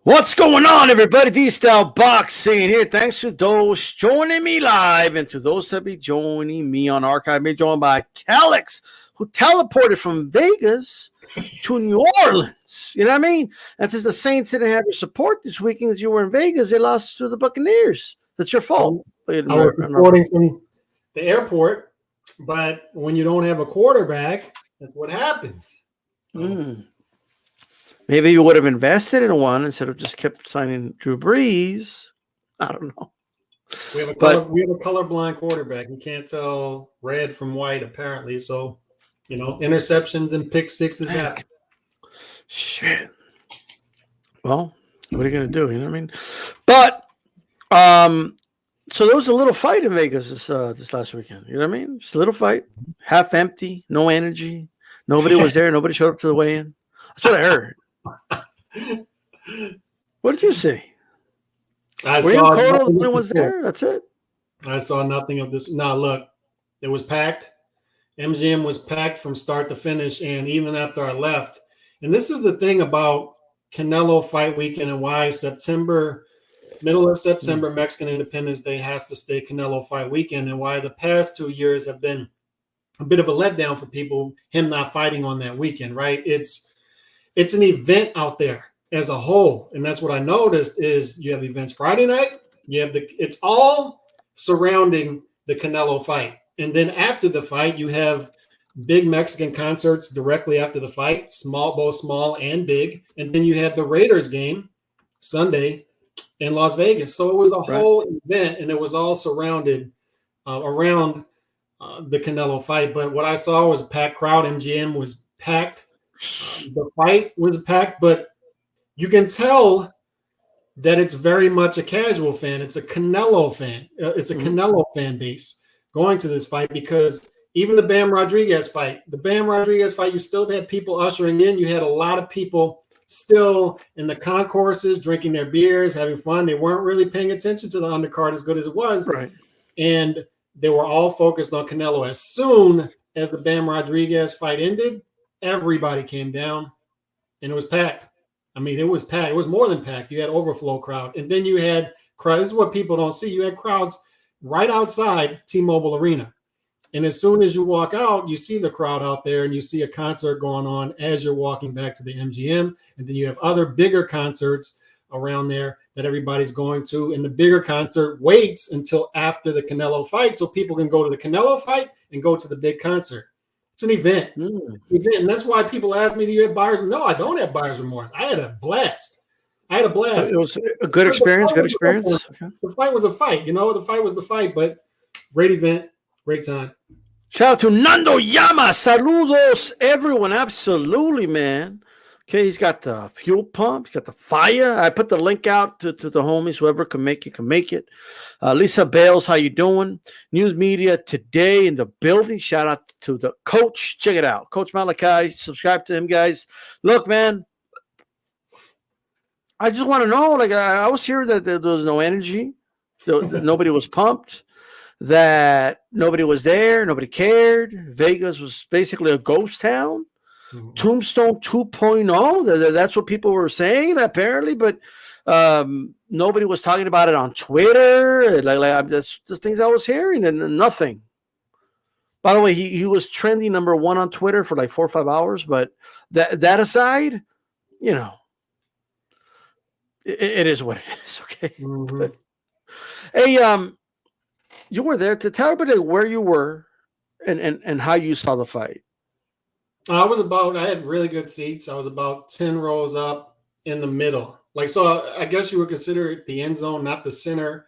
What's going on, everybody? D-Style Boxing here. Thanks to those joining me live and to those that be joining me on archive. Be joined by Calix, who teleported from Vegas to New Orleans. You know what I mean? And since the Saints didn't have your support this weekend as you were in Vegas, they lost to the Buccaneers. That's your fault. I was supporting from the airport, but when you don't have a quarterback, that's what happens. Maybe you would have invested in one instead of just kept signing Drew Brees. I don't know. We have a colorblind quarterback. You can't tell red from white, apparently. So, interceptions and pick sixes happen. Shit. Well, what are you gonna do? You know what I mean? But so there was a little fight in Vegas this last weekend. You know what I mean? Just a little fight, half empty, no energy. Nobody was there. Nobody showed up to the weigh-in. That's what I heard. What did you see? I saw the only ones there. That's it. I saw nothing of this. No, look, it was packed. MGM was packed from start to finish, and even after I left. And this is the thing about Canelo fight weekend and why middle of September, Mexican Independence Day has to stay Canelo fight weekend, and why the past 2 years have been a bit of a letdown for people, him not fighting on that weekend, right? It's an event out there as a whole. And that's what I noticed is you have events Friday night, it's all surrounding the Canelo fight. And then after the fight, you have big Mexican concerts directly after the fight, both small and big. And then you had the Raiders game Sunday in Las Vegas. So it was a whole event, and it was all surrounded around the Canelo fight. But what I saw was a packed crowd. MGM was packed. The fight was packed, but you can tell that it's very much a casual fan. It's a Canelo fan. It's a Canelo fan base going to this fight, because even the Bam Rodriguez fight, you still had people ushering in. You had a lot of people still in the concourses drinking their beers, having fun. They weren't really paying attention to the undercard as good as it was. Right. And they were all focused on Canelo. As soon as the Bam Rodriguez fight ended, everybody came down, and it was packed. I mean, it was packed. It was more than packed. You had overflow crowd. And then you had crowds. This is what people don't see. You had crowds right outside T-Mobile Arena. And as soon as you walk out, you see the crowd out there, and you see a concert going on as you're walking back to the MGM. And then you have other bigger concerts around there that everybody's going to. And the bigger concert waits until after the Canelo fight so people can go to the Canelo fight and go to the big concert. It's an event. And that's why people ask me, do you have buyer's remorse? No, I don't have buyer's remorse. I had a blast. It was a good experience. Okay. The fight was a fight. The fight was the fight, but great event, great time. Shout out to Nando Yama. Saludos, everyone. Absolutely, man. Okay, he's got the fuel pump. He's got the fire. I put the link out to the homies. Whoever can make it. Lisa Bales, how you doing? News Media Today in the building. Shout out to the coach. Check it out. Coach Malachi. Subscribe to him, guys. Look, man, I just want to know, I was hearing that there was no energy. That nobody was pumped. That nobody was there. Nobody cared. Vegas was basically a ghost town. Tombstone 2.0. That's what people were saying, apparently, but nobody was talking about it on Twitter. That's the things I was hearing, and nothing. By the way, he was trending number 1 on Twitter for 4 or 5 hours. But that aside, it is what it is. Okay. But, hey, you were there. To tell everybody where you were and how you saw the fight. I had really good seats. I was about 10 rows up in the middle. So I guess you would consider it the end zone, not the center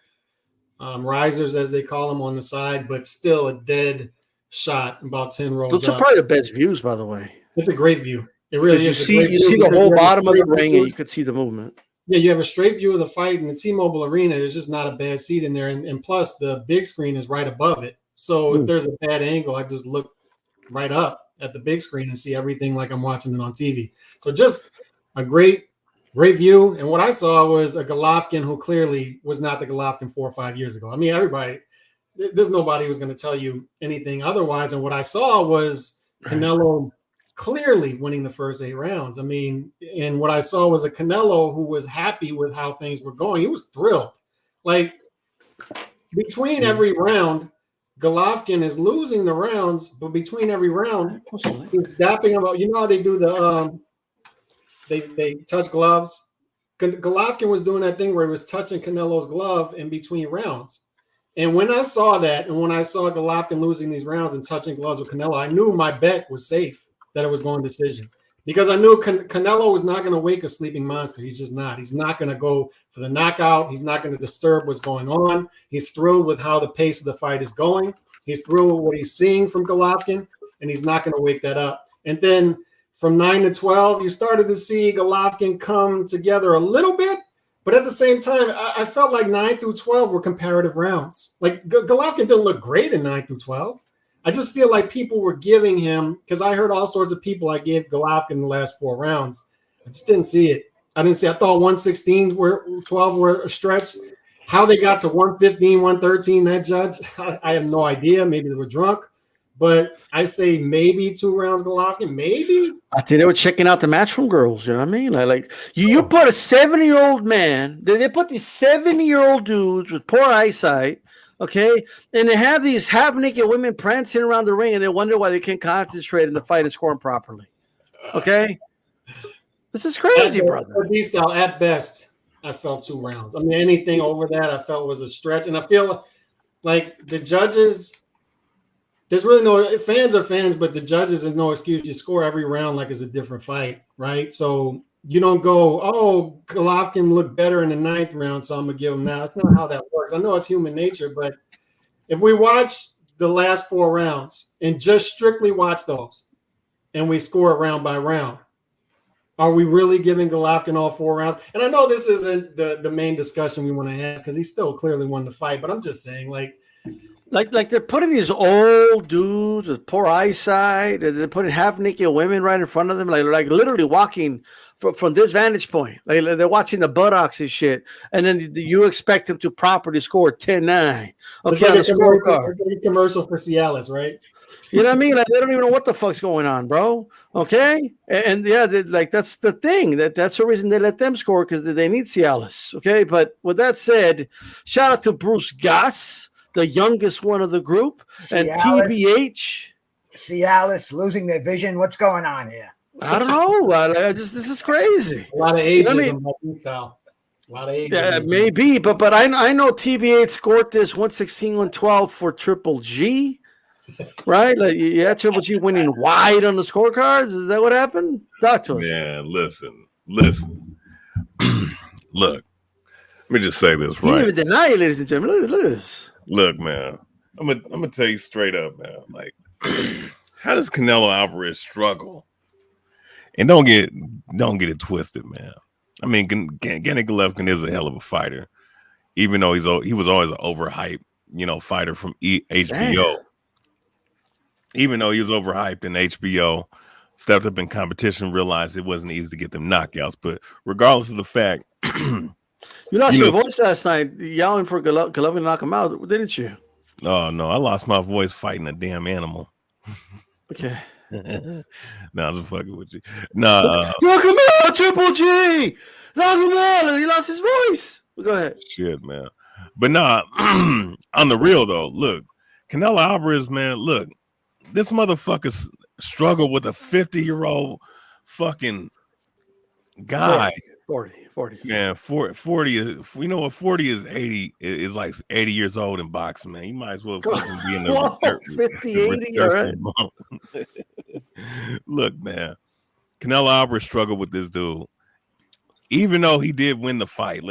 risers, as they call them, on the side, but still a dead shot, about 10 rows Those are probably the best views, by the way. It's a great view. It really is. You see the whole bottom of the ring, and you could see the movement. Yeah, you have a straight view of the fight, and the T-Mobile Arena is just not a bad seat in there. And plus, the big screen is right above it. So if there's a bad angle, I just look right up at the big screen and see everything like I'm watching it on TV. So just a great view. And what I saw was a Golovkin who clearly was not the Golovkin 4 or 5 years ago. I mean, there's nobody who's going to tell you anything otherwise. And what I saw was Canelo clearly winning the first 8 rounds. I mean, and what I saw was a Canelo who was happy with how things were going. He was thrilled. Like, between every round, Golovkin is losing the rounds, but between every round, he's dapping him up. You know how they do the they touch gloves? Golovkin was doing that thing where he was touching Canelo's glove in between rounds. And when I saw that, and when I saw Golovkin losing these rounds and touching gloves with Canelo, I knew my bet was safe, that it was going decision. Because I knew Canelo was not going to wake a sleeping monster. He's just not. He's not going to go for the knockout. He's not going to disturb what's going on. He's thrilled with how the pace of the fight is going. He's thrilled with what he's seeing from Golovkin, and he's not going to wake that up. And then from 9 to 12, you started to see Golovkin come together a little bit, but at the same time, I felt like 9 through 12 were comparative rounds. Like, Golovkin didn't look great in 9 through 12. I just feel like people were giving him, because I heard all sorts of people I gave Golovkin the last 4 rounds. I just didn't see it. I thought 116 were 12 were a stretch. How they got to 115, 113, that judge, I have no idea. Maybe they were drunk. But I say maybe 2 rounds Golovkin, maybe. I think they were checking out the Matchroom girls. You know what I mean? Like you put a 70-year-old man. They put these 70-year-old dudes with poor eyesight. Okay, and they have these half-naked women prancing around the ring, and they wonder why they can't concentrate in the fight and score properly. Okay, this is crazy, brother. At best, I felt 2 rounds. I mean, anything over that, I felt was a stretch, and I feel like the judges. There's really no fans are fans, but the judges is no excuse. You score every round like it's a different fight, right? So you don't go, oh, Golovkin looked better in the 9th round, so I'm going to give him that. That's not how that works. I know it's human nature, but if we watch the last 4 rounds and just strictly watch those and we score round by round, are we really giving Golovkin all 4 rounds? And I know this isn't the main discussion we want to have because he still clearly won the fight, but I'm just saying, like they're putting these old dudes with poor eyesight, and they're putting half-naked women right in front of them, like literally walking from this vantage point. Like they're watching the buttocks and shit, and then you expect them to properly score 10-9. Okay, on the scorecard. It's like a commercial for Cialis, right? You know what I mean? Like, they don't even know what the fuck's going on, bro. Okay, and yeah, that's the thing. That's the reason they let them score, because they need Cialis. Okay, but with that said, shout out to Bruce Goss, the youngest one of the group, and TBH. Cialis losing their vision. What's going on here? I don't know. This is crazy. A lot of ageism. A lot of ageism. Yeah, maybe, but I know TBH scored this 116, 112 for Triple G, right? Like, yeah, Triple G winning wide on the scorecards. Is that what happened? Talk to us. Man, listen. Look, let me just say this, right? You didn't even deny it, ladies and gentlemen. Look at this. Look, man, I'm gonna tell you straight up, man. Like, how does Canelo Alvarez struggle? And don't get it twisted, man. I mean, Gennady Golovkin is a hell of a fighter, even though he was always an overhyped, fighter from HBO. Damn. Even though he was overhyped in HBO, stepped up in competition, realized it wasn't easy to get them knockouts. But regardless of the fact, you lost your voice last night yelling for Golovkin to knock him out, didn't you? Oh no, I lost my voice fighting a damn animal. Okay. No, I'm just fucking with you. No, knock him out, Triple G. Knock him out. He lost his voice. Go ahead. Shit, man. But nah, on the real though, look, Canelo Alvarez, man, look, this motherfucker struggled with a 50-year-old fucking guy. 40. Man, 40 is, you know what, 40 is 80 is like 80 years old in boxing, man. You might as well fucking be in the 50, 80, all right. Look, man, Canelo Alvarez struggled with this dude. Even though he did win the fight,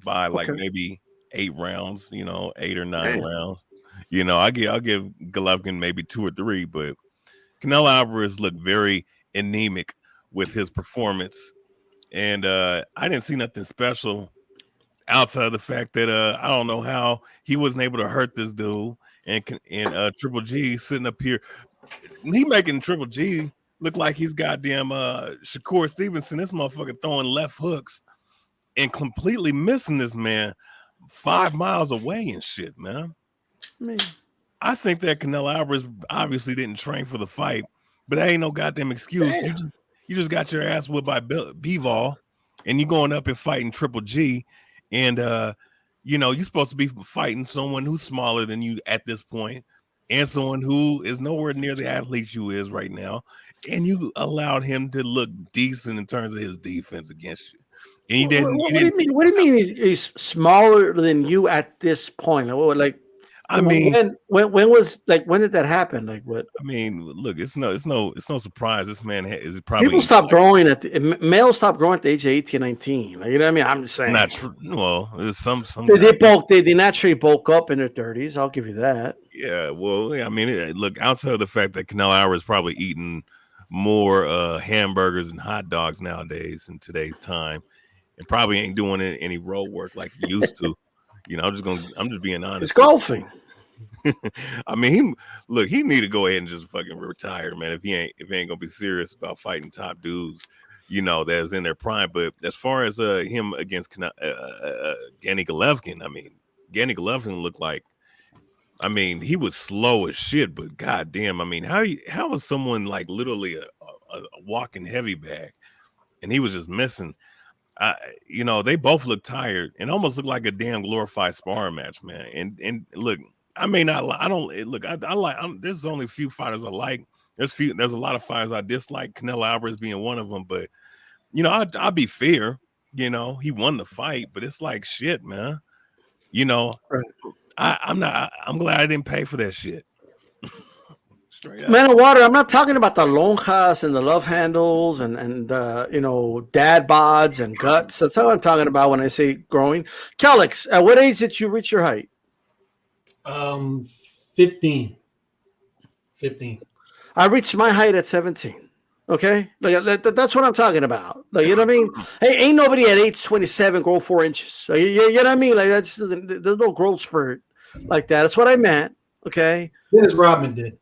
by like maybe 8 rounds, 8 or 9 rounds. I'll give Golovkin maybe 2 or 3, but Canelo Alvarez looked very anemic with his performance. And I didn't see nothing special outside of the fact that I don't know how he wasn't able to hurt this dude. And Triple G sitting up here, he making Triple G look like he's goddamn Shakur Stevenson. This motherfucker throwing left hooks and completely missing this man 5 miles away and shit, man. I think that Canelo Alvarez obviously didn't train for the fight, but that ain't no goddamn excuse. Damn. You just got your ass whipped by Bivol, and you going up and fighting Triple G, and you're supposed to be fighting someone who's smaller than you at this point, and someone who is nowhere near the athlete you is right now, and you allowed him to look decent in terms of his defense against you. And he didn't. What do you mean? What do you mean he's smaller than you at this point? Like, I mean, when did that happen? Like what? I mean, look, it's no surprise. This man is probably People stop growing males stop growing at the age of 18, 19. Like, you know what I mean? I'm just saying. not true. Well, there's some They naturally bulk up in their 30s. I'll give you that. Yeah, well, I mean, look, outside of the fact that Canelo Alvarez is probably eating more hamburgers and hot dogs nowadays in today's time, and probably ain't doing any road work like he used to. I'm just being honest. It's golfing. I mean, he need to go ahead and just fucking retire, man. If he ain't gonna be serious about fighting top dudes, that's in their prime. But as far as him against Gany Golovkin, I mean, Gany Golovkin looked like, I mean, he was slow as shit, but goddamn, I mean, how was someone like literally a walking heavy bag, and he was just missing. They both look tired and almost look like a damn glorified sparring match, man. And look, I may not. I don't look. I like. There's only a few fighters I like. There's a lot of fighters I dislike. Canelo Alvarez being one of them. But I'll be fair. He won the fight, but it's like shit, man. Right. I'm not. I'm glad I didn't pay for that shit. Straight up. Man of water. I'm not talking about the lonjas and the love handles and dad bods and guts. That's what I'm talking about when I say growing. Calix, at what age did you reach your height? 15. I reached my height at 17. Okay, like that's what I'm talking about. Like, you know what I mean? Hey, ain't nobody at age 27 grow 4 inches. Like, you know what I mean? Like, there's no growth spurt like that. That's what I meant. Okay. Dennis Rodman did.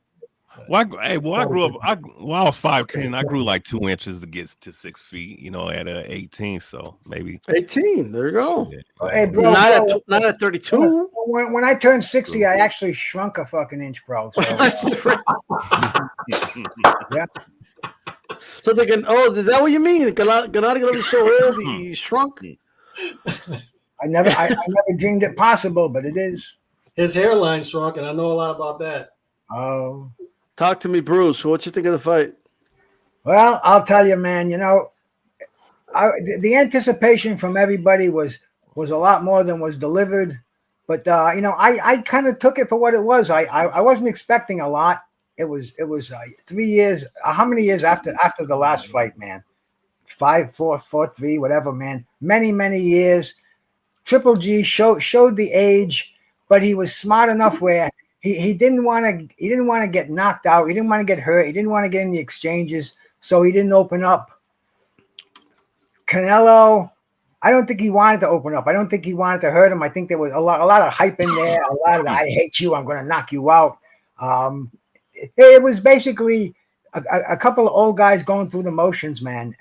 Well, I grew up. I was 5'10". I grew like 2 inches to get to 6 feet. At 18, so maybe 18. There you go. Hey, bro, not at 32. When I turned 60, I actually shrunk a fucking inch, bro. So. That's different. Yeah. So they can. Oh, is that what you mean? Gennady is so old he shrunk. I never dreamed it possible, but it is. His hairline shrunk, and I know a lot about that. Oh. Talk to me, Bruce. What you think of the fight? Well, I'll tell you, man. The anticipation from everybody was a lot more than was delivered. But I kind of took it for what it was. I wasn't expecting a lot. It was 3 years. How many years after the last fight, man? 5, 4, 4, 3, whatever, man. Many years. Triple G showed the age, but he was smart enough where. He didn't want to get knocked out. He didn't want to get hurt. He didn't want to get in the exchanges, so he didn't open up. Canelo, I don't think he wanted to open up. I don't think he wanted to hurt him. I think there was a lot of hype in there. A lot of I hate you. I'm going to knock you out. It was basically a couple of old guys going through the motions, man.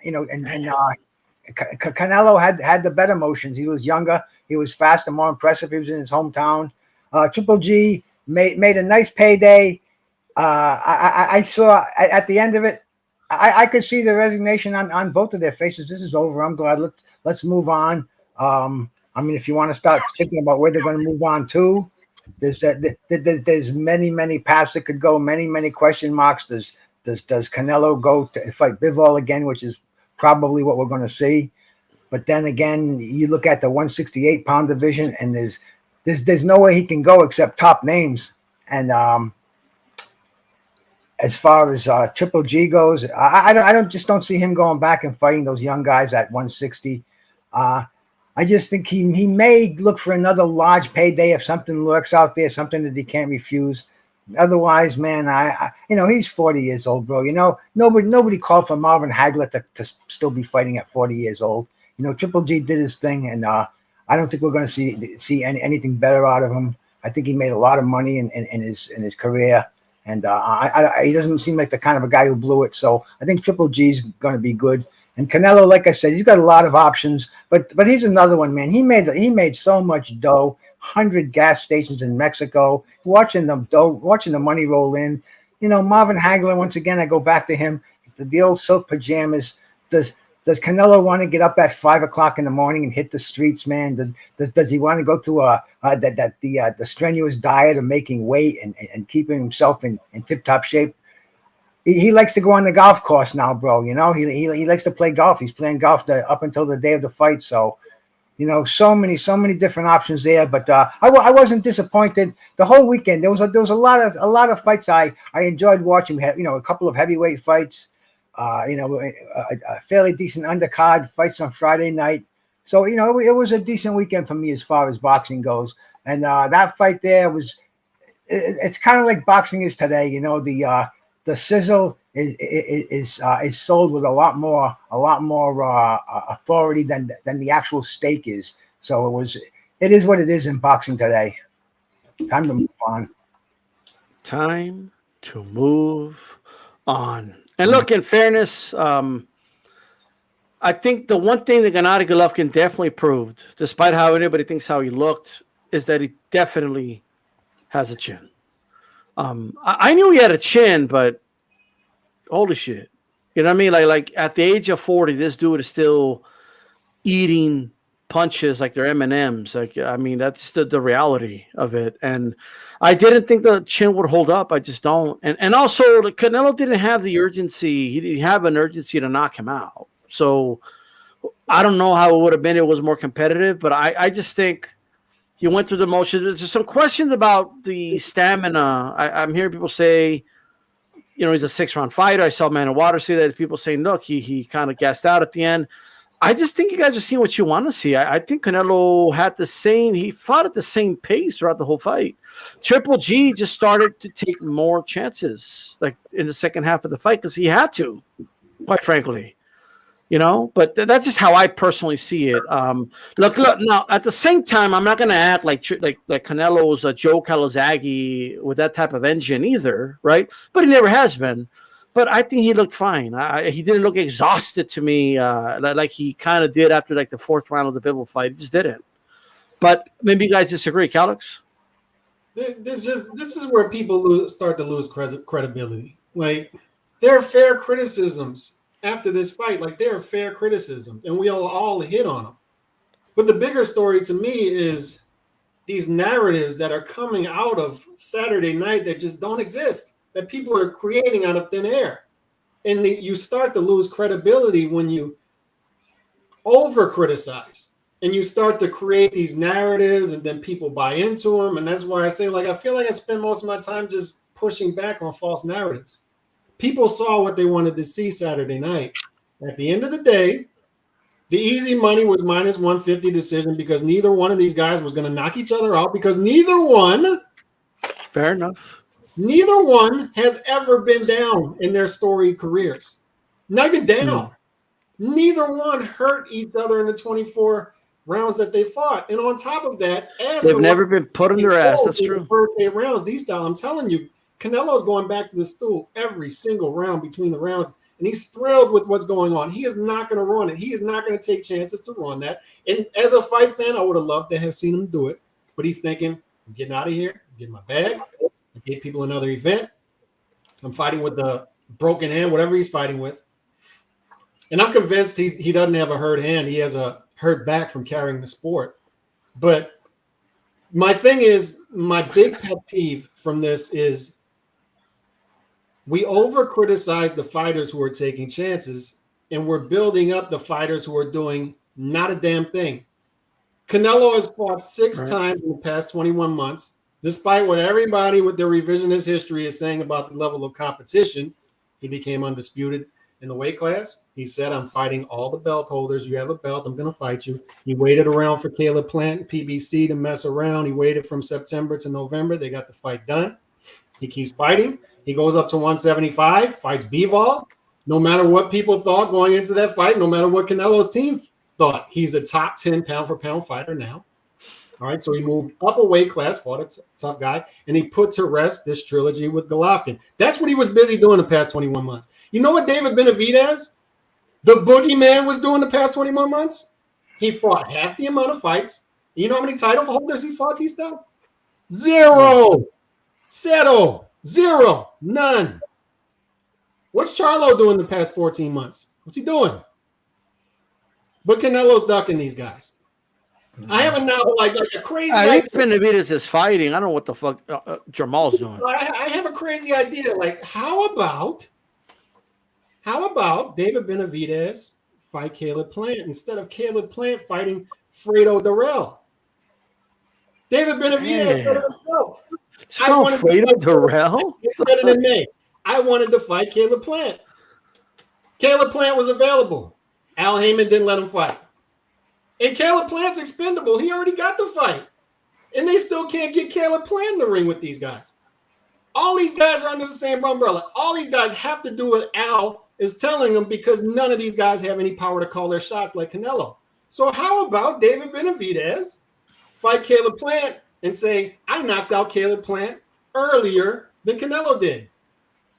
Canelo had the better motions. He was younger. He was faster, more impressive. He was in his hometown. Triple G. Made a nice payday. I saw at the end of it, I could see the resignation on both of their faces. This is over. I'm glad. Let's move on. I mean, if you want to start thinking about where they're going to move on to, there's many paths that could go. Many question marks. Does Canelo go to fight Bivol again, which is probably what we're going to see. But then again, you look at the 168-pound division, and there's no way he can go except top names. And as far as Triple G goes, I don't see him going back and fighting those young guys at 160. I just think he may look for another large payday if something lurks out there, something that he can't refuse. Otherwise, man, he's 40 years old, bro. Nobody called for Marvin Hagler to still be fighting at 40 years old. Triple G did his thing, and I don't think we're going to see anything better out of him. I think he made a lot of money in his career, and he doesn't seem like the kind of a guy who blew it. So I think Triple G's going to be good. And Canelo, like I said, he's got a lot of options, but he's another one, man. He made so much dough, 100 gas stations in Mexico, watching the money roll in. Marvin Hagler, once again, I go back to him, the old silk pajamas. Does Canelo want to get up at 5 o'clock in the morning and hit the streets, man? Does he want to go through the strenuous diet of making weight and keeping himself in tip-top shape? He likes to go on the golf course now, bro. He likes to play golf. He's playing golf up until the day of the fight. So, so many different options there. But I wasn't disappointed the whole weekend. There was a lot of fights I enjoyed watching. We had a couple of heavyweight fights. A fairly decent undercard fights on Friday night. So it was a decent weekend for me as far as boxing goes. And that fight there it's kind of like boxing is today. The sizzle is sold with a lot more authority than the actual steak is. So it is what it is in boxing today. Time to move on. Time to move on. And look, in fairness, I think the one thing that Gennady Golovkin definitely proved, despite how anybody thinks how he looked, is that he definitely has a chin. I knew he had a chin, but holy shit. You know what I mean? Like at the age of 40, this dude is still eating punches like they're M&Ms. That's the reality of it. And I didn't think the chin would hold up. I just don't. And also, Canelo didn't have the urgency. He didn't have an urgency to knock him out. So I don't know how it would have been. It was more competitive, but I just think he went through the motions. There's some questions about the stamina. I'm hearing people say, he's a 6-round fighter. I saw Man of Water say that. People saying, look, he kind of gassed out at the end. I just think you guys are seeing what you want to see. I think Canelo he fought at the same pace throughout the whole fight. Triple G just started to take more chances, like in the second half of the fight, because he had to, quite frankly. But that's just how I personally see it. Look. Now, at the same time, I'm not going to act like Canelo's a Joe Calzaghe with that type of engine either, right? But he never has been. But I think he looked fine. He didn't look exhausted to me, like he kind of did after the fourth round of the Bivol fight. He just didn't. But maybe you guys disagree, Calix? This is where people start to lose credibility. Like, there are fair criticisms after this fight. Like, there are fair criticisms, and we all hit on them. But the bigger story to me is these narratives that are coming out of Saturday night that just don't exist, that people are creating out of thin air. And you start to lose credibility when you over-criticize and you start to create these narratives, and then people buy into them. And that's why I say, I feel like I spend most of my time just pushing back on false narratives. People saw what they wanted to see Saturday night. At the end of the day, the easy money was minus 150 decision, because neither one of these guys was going to knock each other out, because neither one has ever been down in their storied careers. Not even down. Neither one hurt each other in the 24 rounds that they fought. And on top of that, they've never been put in their ass. That's true. First 8 rounds, these style, I'm telling you, Canelo's going back to the stool every single round between the rounds, and he's thrilled with what's going on. He is not going to run it. He is not going to take chances to run that. And as a fight fan, I would have loved to have seen him do it. But he's thinking, I'm getting out of here. I'm getting my bag. I gave people another event. I'm fighting with the broken hand, whatever he's fighting with. And I'm convinced he doesn't have a hurt hand. He has a hurt back from carrying the sport. But my thing is, my big pet peeve from this is we over-criticize the fighters who are taking chances, and we're building up the fighters who are doing not a damn thing. Canelo has fought 6 times in the past 21 months. Despite what everybody with their revisionist history is saying about the level of competition, he became undisputed in the weight class. He said, I'm fighting all the belt holders. You have a belt, I'm going to fight you. He waited around for Caleb Plant and PBC to mess around. He waited from September to November. They got the fight done. He keeps fighting. He goes up to 175, fights Bivol. No matter what people thought going into that fight, no matter what Canelo's team thought, he's a top 10 pound-for-pound fighter now. All right, so he moved up a weight class, fought a tough guy, and he put to rest this trilogy with Golovkin. That's what he was busy doing the past 21 months. You know what David Benavidez, the boogeyman, was doing the past 21 months? He fought half the amount of fights. You know how many title holders he fought, these stuff? 0. Zero. Zero. None. What's Charlo doing the past 14 months? What's he doing? But Canelo's ducking these guys. I haven't now like a crazy I idea. think Benavidez is fighting. I don't know what the fuck Jamal's doing. I have a crazy idea. Like, how about David Benavidez fight Caleb Plant instead of Caleb Plant fighting Fredo Durrell? David Benavidez said it himself. It's called Fredo Durrell? He said it in May. I wanted to fight Caleb Plant. Caleb Plant was available. Al Heyman didn't let him fight. And Caleb Plant's expendable. He already got the fight. And they still can't get Caleb Plant in the ring with these guys. All these guys are under the same umbrella. All these guys have to do what Al is telling them because none of these guys have any power to call their shots like Canelo. So how about David Benavidez fight Caleb Plant and say, I knocked out Caleb Plant earlier than Canelo did,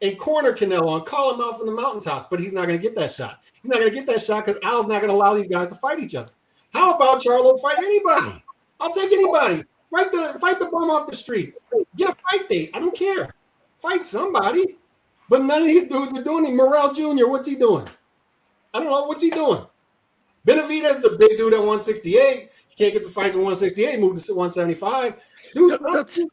and corner Canelo and call him out from the mountaintops, but he's not going to get that shot. He's not going to get that shot because Al's not going to allow these guys to fight each other. How about Charlo fight anybody? I'll take anybody. Fight the bum off the street. Get a fight date. I don't care. Fight somebody. But none of these dudes are doing it. Morrell Jr., what's he doing? I don't know. What's he doing? Benavidez is a big dude at 168. He can't get the fights at 168. Moved to 175.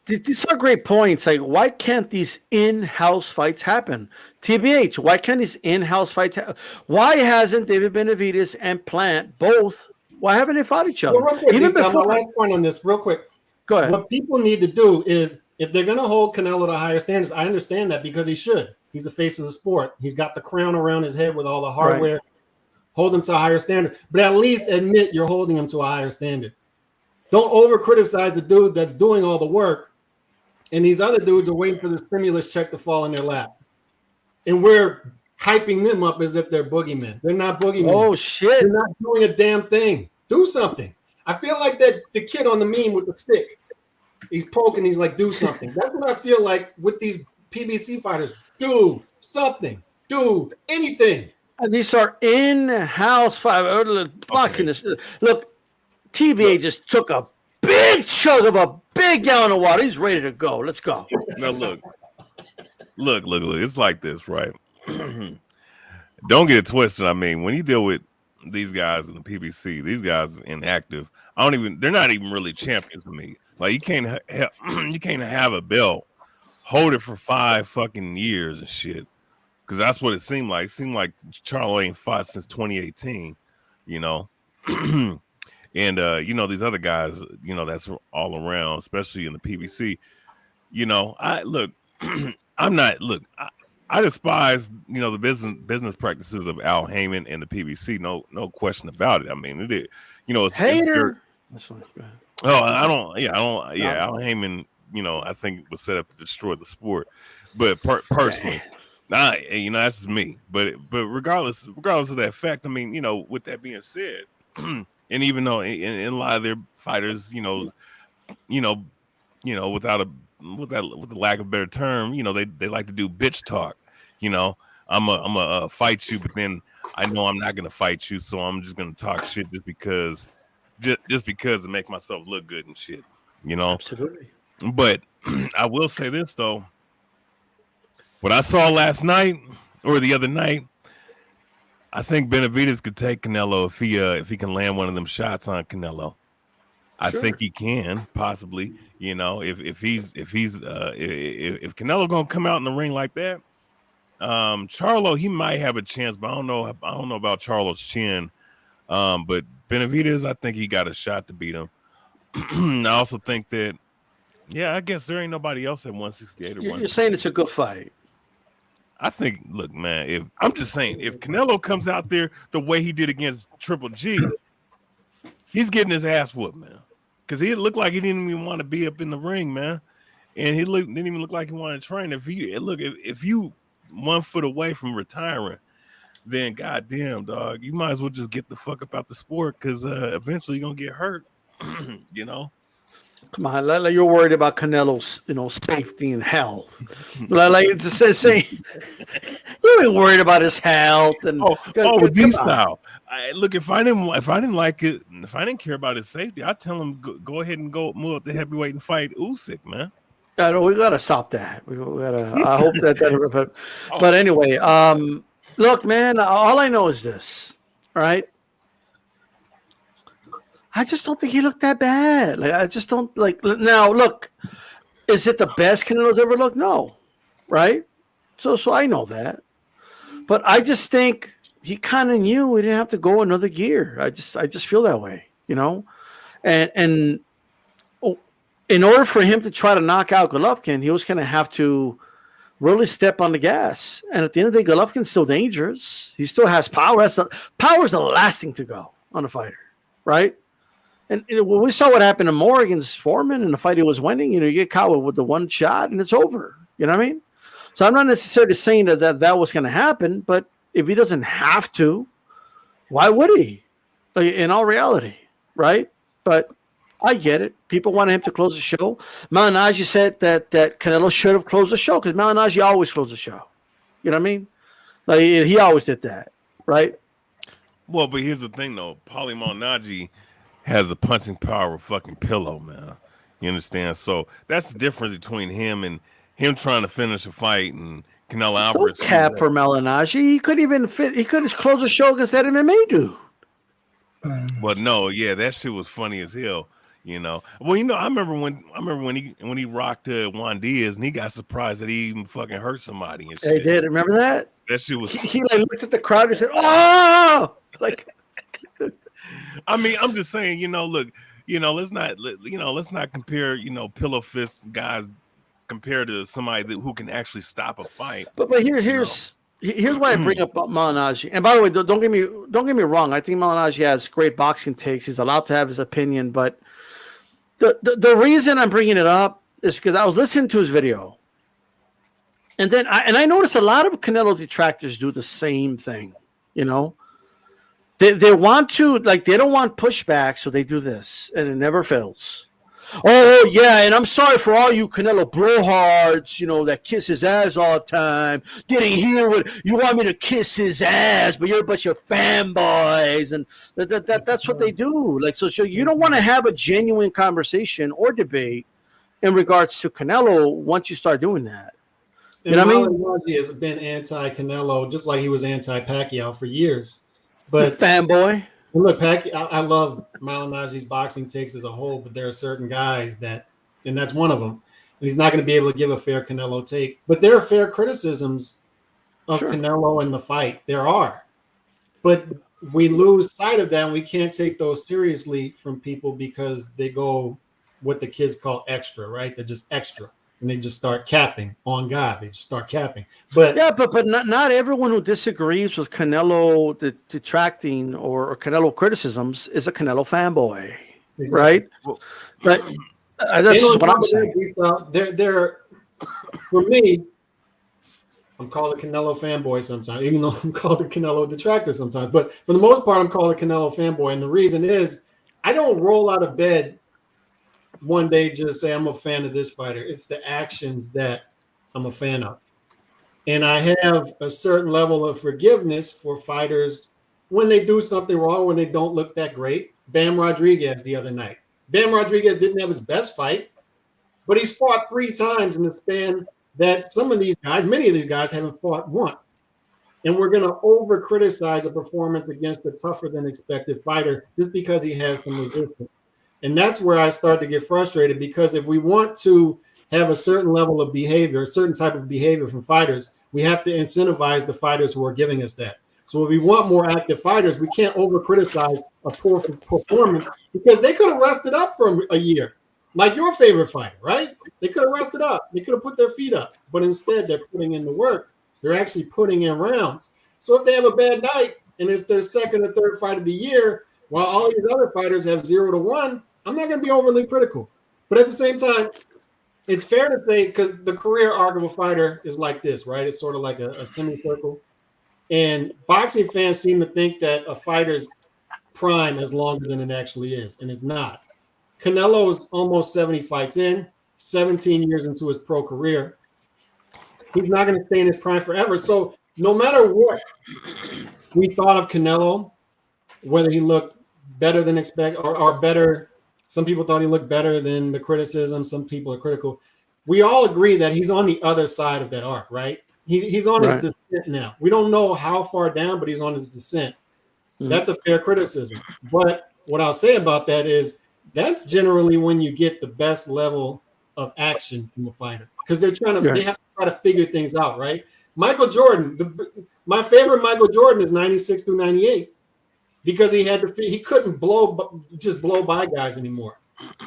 These are great points. Like, why can't these in-house fights happen? TBH, why can't these in-house fights happen? Why hasn't David Benavidez and Plant both? Why haven't they fought each other? Well, quick, Even before. my last point on this, real quick. Go ahead. What people need to do is, if they're going to hold Canelo to higher standards, I understand that because he should. He's the face of the sport. He's got the crown around his head with all the hardware. Right. Hold him to a higher standard. But at least admit you're holding him to a higher standard. Don't over-criticize the dude that's doing all the work, and these other dudes are waiting for the stimulus check to fall in their lap. And we're hyping them up as if they're boogeymen. They're not boogeymen. Oh, shit. They're not doing a damn thing. Do something. I feel like that the kid on the meme with the stick. He's poking. He's like, do something. That's what I feel like with these PBC fighters. Do something. Do anything. And these are in-house fighters. Boxing is look. TBA just took a big chunk of a big gallon of water. He's ready to go. Let's go. Now look. It's like this, right? Don't get it twisted. I mean, when you deal with these guys in the PBC, these guys inactive. They're not even really champions to me. Like you can't have a belt, hold it for 5 fucking years and shit. Because that's what it seemed like. It seemed like Charlo ain't fought since 2018, you know. And these other guys, that's all around, especially in the PBC. I despise, the business practices of Al Heyman and the PBC. No question about it. I mean, it is, it's hater. Al Heyman, I think was set up to destroy the sport. But personally, that's just me. But regardless of that fact, I mean, with that being said, and even though in a lot of their fighters, with the lack of a better term, they like to do bitch talk. I'm a fight you, but then I know I'm not gonna fight you, so I'm just gonna talk shit just because to make myself look good and shit. Absolutely. But I will say this though, what I saw last night or the other night, I think Benavidez could take Canelo if he can land one of them shots on Canelo. I think he can possibly, if Canelo gonna come out in the ring like that, Charlo, he might have a chance, but I don't know about Charlo's chin. But Benavidez, I think he got a shot to beat him. I also think that, I guess there ain't nobody else at 168 or You're saying it's a good fight. I think, look, man, if Canelo comes out there the way he did against Triple G, he's getting his ass whooped, man. Because he looked like he didn't even want to be up in the ring, man. And he didn't even look like he wanted to train. If you 1 foot away from retiring, then goddamn, dog, you might as well just get the fuck up out the sport because eventually you're going to get hurt, Come on, like you're worried about Canelo's, safety and health. Like to say, you ain't worried about his health and with these style. Look, if I didn't like it, if I didn't care about his safety, I'd tell him go ahead and go move up the heavyweight and fight Usyk, man. I know we gotta stop that. We gotta. I hope that. But anyway, look, man. All I know is this. All right. I just don't think he looked that bad. Like I just don't like. Now, look, is it the best Canelo's ever looked? No, right? So I know that, but I just think he kind of knew he didn't have to go another gear. I just feel that way, you know, and in order for him to try to knock out Golovkin, he was going to have to really step on the gas. And at the end of the day, Golovkin's still dangerous. He still has power. Power is the last thing to go on a fighter, right? And we saw what happened to Morgan's Foreman in the fight he was winning. You know, you get caught with the one shot and it's over. You know what I mean? So I'm not necessarily saying that was going to happen, but if he doesn't have to, why would he? Like, in all reality, right? But I get it. People wanted him to close the show. Malignaggi said that Canelo should have closed the show because Malignaggi always closed the show. You know what I mean? Like he always did that, right? Well, but here's the thing, though. Paulie Malignaggi has a punching power of fucking pillow, man. You understand? So that's the difference between him and him trying to finish a fight and Canelo Alvarez. Don't cap for Malignaggi. He couldn't even fit. He couldn't close the show against that MMA dude. But no, yeah, that shit was funny as hell. You know, well, you know, I remember when he rocked Juan Diaz and he got surprised that he even fucking hurt somebody and shit. They did. Remember that? That shit was. He like looked at the crowd and said, "Oh!" Like, I mean, I'm just saying, you know, look, you know, let's not compare, you know, pillow fist guys compared to somebody who can actually stop a fight. But here's why I bring up Malignaggi. And by the way, don't get me wrong. I think Malignaggi has great boxing takes. He's allowed to have his opinion, but the reason I'm bringing it up is because I was listening to his video, and then I noticed a lot of Canelo detractors do the same thing. You know, they want to, like, they don't want pushback, so they do this, and it never fails. Oh yeah, and I'm sorry for all you Canelo blowhards, you know, that kiss his ass all the time. Didn't hear what you want me to kiss his ass, but you're a bunch of fanboys, and that's what they do. Like, so you don't want to have a genuine conversation or debate in regards to Canelo once you start doing that. You know what I mean? Malignaggi has been anti-Canelo, just like he was anti-Pacquiao for years. But fanboy. Look, I love Malignaggi's boxing takes as a whole, but there are certain guys and that's one of them. And he's not going to be able to give a fair Canelo take. But there are fair criticisms of Canelo in the fight. There are. But we lose sight of that, and we can't take those seriously from people because they go what the kids call extra, right? They're just extra. And they just start capping on God. They just start capping. But yeah, but not everyone who disagrees with Canelo detracting or Canelo criticisms is a Canelo fanboy, right? But that's what I'm saying. They're for me, I'm called a Canelo fanboy sometimes, even though I'm called a Canelo detractor sometimes. But for the most part, I'm called a Canelo fanboy. And the reason is I don't roll out of bed one day just say I'm a fan of this fighter. It's the actions that I'm a fan of. And I have a certain level of forgiveness for fighters when they do something wrong, when they don't look that great. Bam Rodriguez the other night. Bam Rodriguez didn't have his best fight, but he's fought 3 times in the span that many of these guys haven't fought once. And we're going to over-criticize a performance against a tougher than expected fighter just because he has some resistance. And that's where I start to get frustrated, because if we want to have a certain level of behavior, a certain type of behavior from fighters, we have to incentivize the fighters who are giving us that. So if we want more active fighters, we can't over-criticize a poor performance, because they could have rested up for a year, like your favorite fighter, right? They could have rested up. They could have put their feet up. But instead, they're putting in the work. They're actually putting in rounds. So if they have a bad night and it's their second or third fight of the year, while all these other fighters have 0-1, I'm not going to be overly critical. But at the same time, it's fair to say, because the career arc of a fighter is like this, right? It's sort of like a semicircle. And boxing fans seem to think that a fighter's prime is longer than it actually is, and it's not. Canelo's almost 70 fights in, 17 years into his pro career. He's not going to stay in his prime forever. So no matter what we thought of Canelo, whether he looked better than expected or better, some people thought he looked better than the criticism. Some people are critical. we all agree that he's on the other side of that arc, right? He's on his descent now. We don't know how far down, but he's on his descent. That's a fair criticism. But what I'll say about that is that's generally when you get the best level of action from a fighter, because they have to try to figure things out, right? Michael Jordan, my favorite Michael Jordan is 96 through 98 because he couldn't just blow by guys anymore.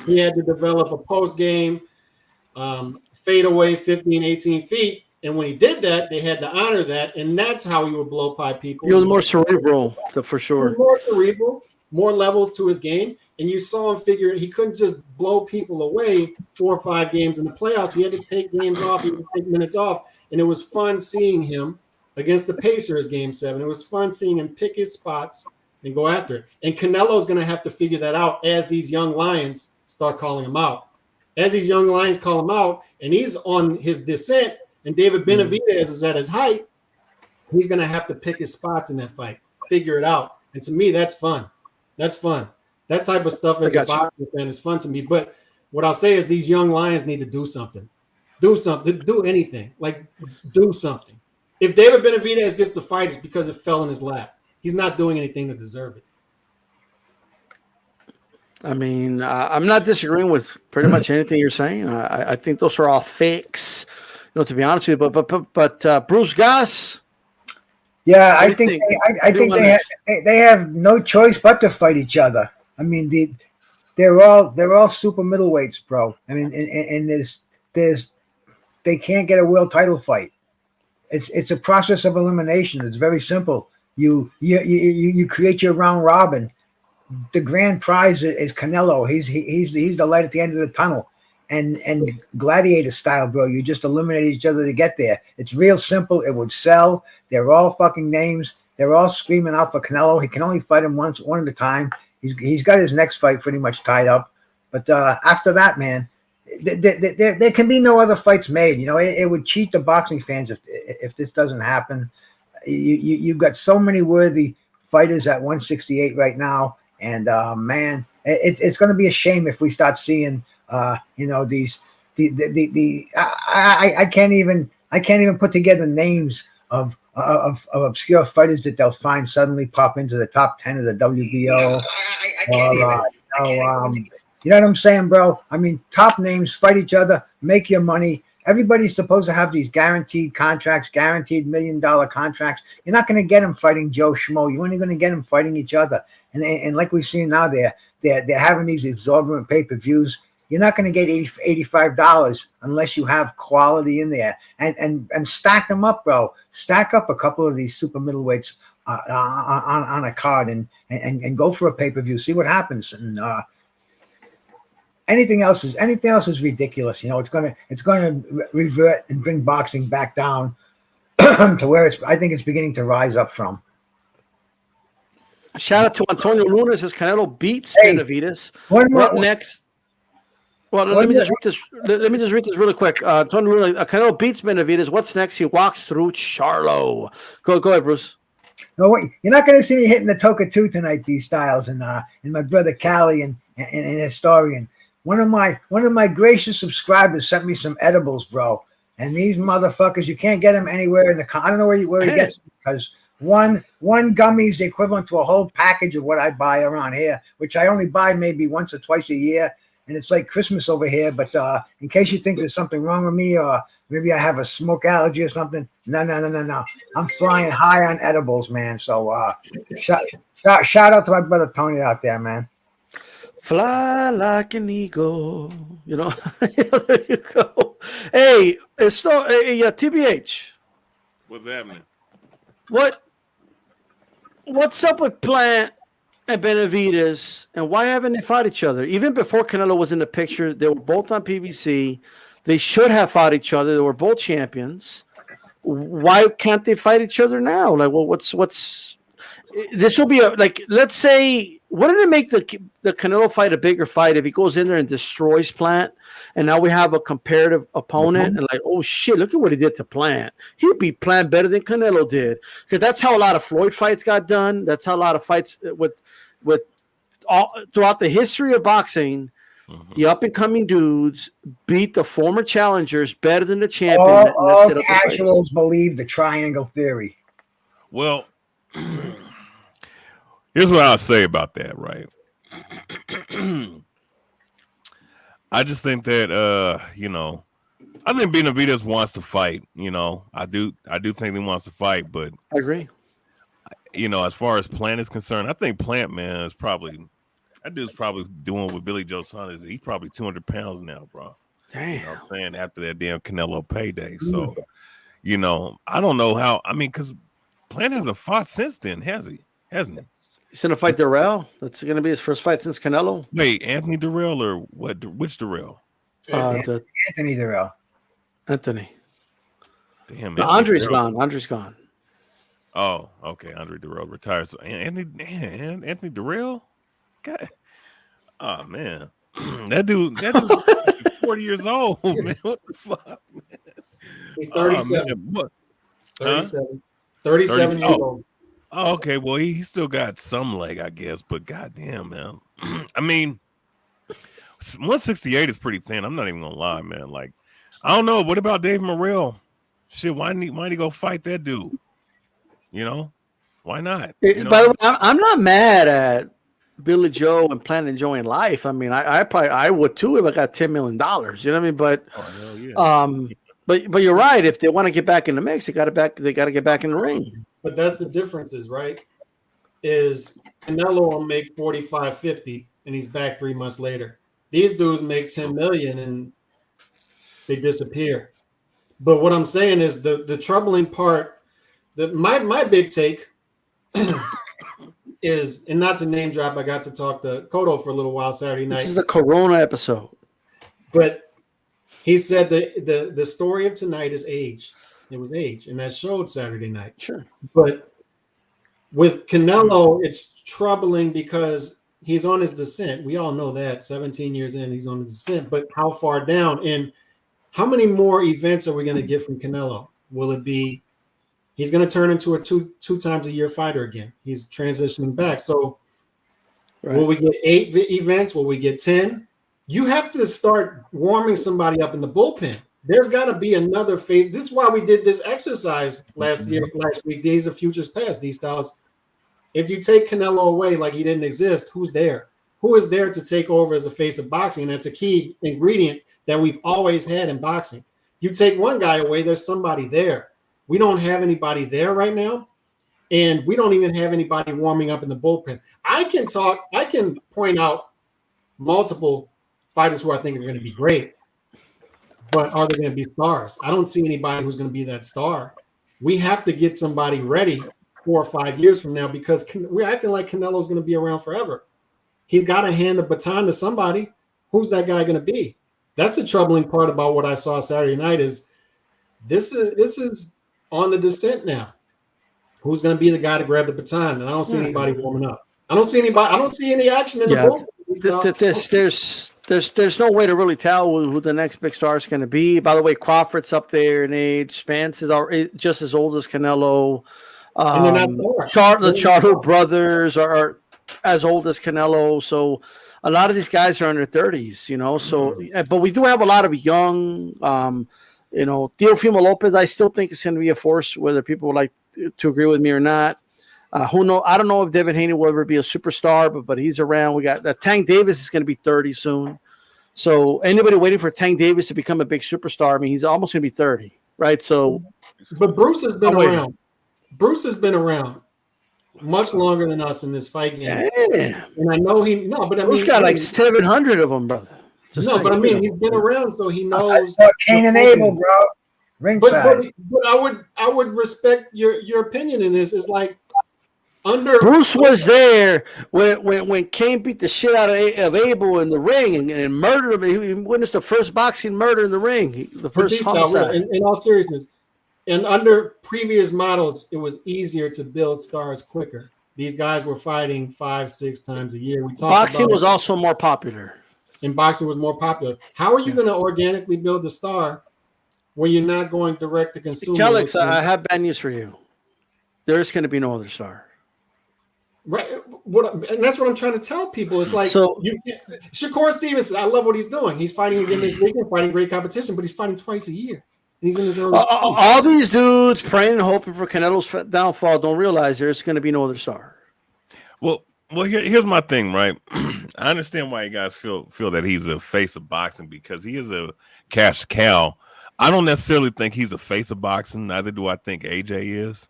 He had to develop a post game, fade away 15, 18 feet. And when he did that, they had to honor that. And that's how he would blow by people. He was more cerebral, for sure. More cerebral, more levels to his game. And you saw him figure he couldn't just blow people away 4 or 5 games in the playoffs. He had to take games off. He had to take minutes off. And it was fun seeing him against the Pacers game 7. It was fun seeing him pick his spots and go after it. And Canelo's going to have to figure that out as these young lions start calling him out. As these young lions call him out, and he's on his descent, and David Benavidez is at his height, he's going to have to pick his spots in that fight, figure it out. And to me, that's fun. That's fun. That type of stuff as a boxing fan is fun to me. But what I'll say is these young lions need to do something. Do something. Do anything. Like, do something. If David Benavidez gets the fight, it's because it fell in his lap. He's not doing anything to deserve it. I mean, I'm not disagreeing with pretty much anything you're saying. I think those are all fakes, to be honest with you. But Bruce Goss. Yeah, I think they have no choice but to fight each other. I mean, they're all super middleweights, bro. I mean, and there's they can't get a world title fight. It's a process of elimination. It's very simple. You create your round robin. The grand prize is Canelo. He's the light at the end of the tunnel, and gladiator style, bro. You just eliminate each other to get there. It's real simple. It would sell. They're all fucking names. They're all screaming out for Canelo. He can only fight him one at a time. He's got his next fight pretty much tied up. But after that, man, there can be no other fights made. It would cheat the boxing fans if this doesn't happen. You've got so many worthy fighters at 168 right now. And man, it's going to be a shame if we start seeing, these. I can't even put together names of obscure fighters that they'll find suddenly pop into the top 10 of the WBO. You know what I'm saying, bro? I mean, top names fight each other, make your money. Everybody's supposed to have these guaranteed contracts, guaranteed $1 million contracts. You're not going to get them fighting Joe Schmo. You're only going to get them fighting each other. And like we've seen now, they're having these exorbitant pay-per-views. You're not going to get $85 unless you have quality in there. And stack them up, bro. Stack up a couple of these super middleweights on a card and go for a pay-per-view. See what happens. And anything else is ridiculous. It's gonna revert and bring boxing back down to where I think it's beginning to rise up from. Shout out to Antonio Luna. Says Canelo beats Benavidez. What next? Well, let me just read this really quick. Antonio Luna, Canelo beats Benavidez. What's next? He walks through Charlo. Go ahead, Bruce. No, you're not going to see me hitting the Toka 2 tonight, these styles, and my brother Callie and Historian. One of my gracious subscribers sent me some edibles, bro. And these motherfuckers, you can't get them anywhere in the. I don't know where he gets them, because one gummy is the equivalent to a whole package of what I buy around here, which I only buy maybe once or twice a year. And it's like Christmas over here. But in case you think there's something wrong with me, or maybe I have a smoke allergy or something, no. I'm flying high on edibles, man. So shout out to my brother Tony out there, man. Fly like an eagle, there you go. Hey, TBH. What's happening? What's up with Plant and Benavidez, and why haven't they fought each other? Even before Canelo was in the picture, they were both on PBC. They should have fought each other. They were both champions. Why can't they fight each other now? Like, well, what's this will be let's say, wouldn't it make the Canelo fight a bigger fight if he goes in there and destroys Plant, and now we have a comparative opponent, and like, oh shit, look at what he did to Plant. He beat Plant better than Canelo did, because that's how a lot of Floyd fights got done. That's how a lot of fights with all throughout the history of boxing. The up-and-coming dudes beat the former challengers better than the champion. All casuals believe the triangle theory. Well, here's what I'll say about that, right? I just think that I think Benavidez wants to fight. I do think he wants to fight, but I agree. As far as Plant is concerned, I think Plant, man, is probably that dude's probably doing what Billy Joe Son is. He's probably 200 pounds now, bro. Damn. You know what I'm saying? After that damn Canelo payday. So, I don't know how. I mean, because Plant hasn't fought since then, has he? Hasn't he? He's going to fight Durrell. That's going to be his first fight since Canelo. Wait, Anthony Durrell or what? Which Durrell? Anthony Durrell. Anthony. Damn, no, Andre's gone. Andre's gone. Oh, okay. Andre Durrell retired. So Anthony Durrell? God. Oh man. That dude 40 years old, man. What the fuck, man? He's 37. What? 37. 37 years old. Oh, okay. Well, he still got some leg, I guess, but goddamn, man. I mean, 168 is pretty thin. I'm not even gonna lie, man. Like, I don't know. What about Dave Morrell? Shit, why didn't he go fight that dude? Why not? By the way, I'm not mad at Billy Joe and Plant enjoying life. I mean, I would too if I got $10 million. You know what I mean? But but you're right. If they want to get back in the mix, they got to get back in the ring. But that's the differences, right? Is Canelo will make 45, 50, and he's back 3 months later. These dudes make 10 million and they disappear. But what I'm saying is the troubling part. My big take is, and not to name drop, I got to talk to Cotto for a little while Saturday night. This is the Corona episode. But he said that the story of tonight is age. It was age, and that showed Saturday night. Sure. But with Canelo, it's troubling because he's on his descent. We all know that. 17 years in, he's on his descent. But how far down? And how many more events are we going to get from Canelo? Will it be he's going to turn into a two times a year fighter again? He's transitioning back. So will we get 8 events? Will we get 10? You have to start warming somebody up in the bullpen. There's got to be another phase. This is why we did this exercise last week, Days of Futures Past, these styles. If you take Canelo away like he didn't exist, who's there? Who is there to take over as a face of boxing? And that's a key ingredient that we've always had in boxing. You take one guy away, there's somebody there. We don't have anybody there right now, and we don't even have anybody warming up in the bullpen. I can point out multiple fighters who I think are going to be great, but are they going to be stars? I don't see anybody who's going to be that star. We have to get somebody ready 4 or 5 years from now because we're acting like Canelo's going to be around forever. He's got to hand the baton to somebody. Who's that guy going to be? That's the troubling part about what I saw Saturday night is this is on the descent now. Who's going to be the guy to grab the baton? And I don't see anybody warming up. I don't see anybody. I don't see any action in the bullpen. There's no way to really tell who the next big star is going to be. By the way, Crawford's up there in age. Spence is just as old as Canelo. And they're not stars. The Charlo brothers are as old as Canelo. So a lot of these guys are under 30s, So, but we do have a lot of young, Teofimo Lopez, I still think is going to be a force, whether people would like to agree with me or not. Who knows? I don't know if Devin Haney will ever be a superstar, but he's around. We got Tank Davis is going to be 30 soon. So anybody waiting for Tank Davis to become a big superstar, I mean, he's almost going to be 30, right? So, but Bruce has been around. Bruce has been around much longer than us in this fight game. Damn. And I know Bruce got like 700 of them, brother. He's been around, so he knows. Cain and Abel, bro. Ringside. But I would respect your opinion in this. It's like Bruce was there when Cain beat the shit out of Abel in the ring and murdered him. He witnessed the first boxing murder in the ring. The first homicide. In all seriousness, and under previous models, it was easier to build stars quicker. These guys were fighting 5-6 times a year. Boxing was also more popular. And boxing was more popular. How are you going to organically build the star when you're not going direct to consumer? Kellex, I have bad news for you. There's going to be no other star. Right. And that's what I'm trying to tell people. It's like So Shakur Stevenson. I love what he's doing. He's fighting again this weekend, fighting great competition, but he's fighting twice a year. He's in his early 20s. all these dudes praying and hoping for Canelo's downfall don't realize there's going to be no other star. Well, here's my thing, right? I understand why you guys feel that he's a face of boxing because he is a cash cow. I don't necessarily think he's a face of boxing. Neither do I think AJ is,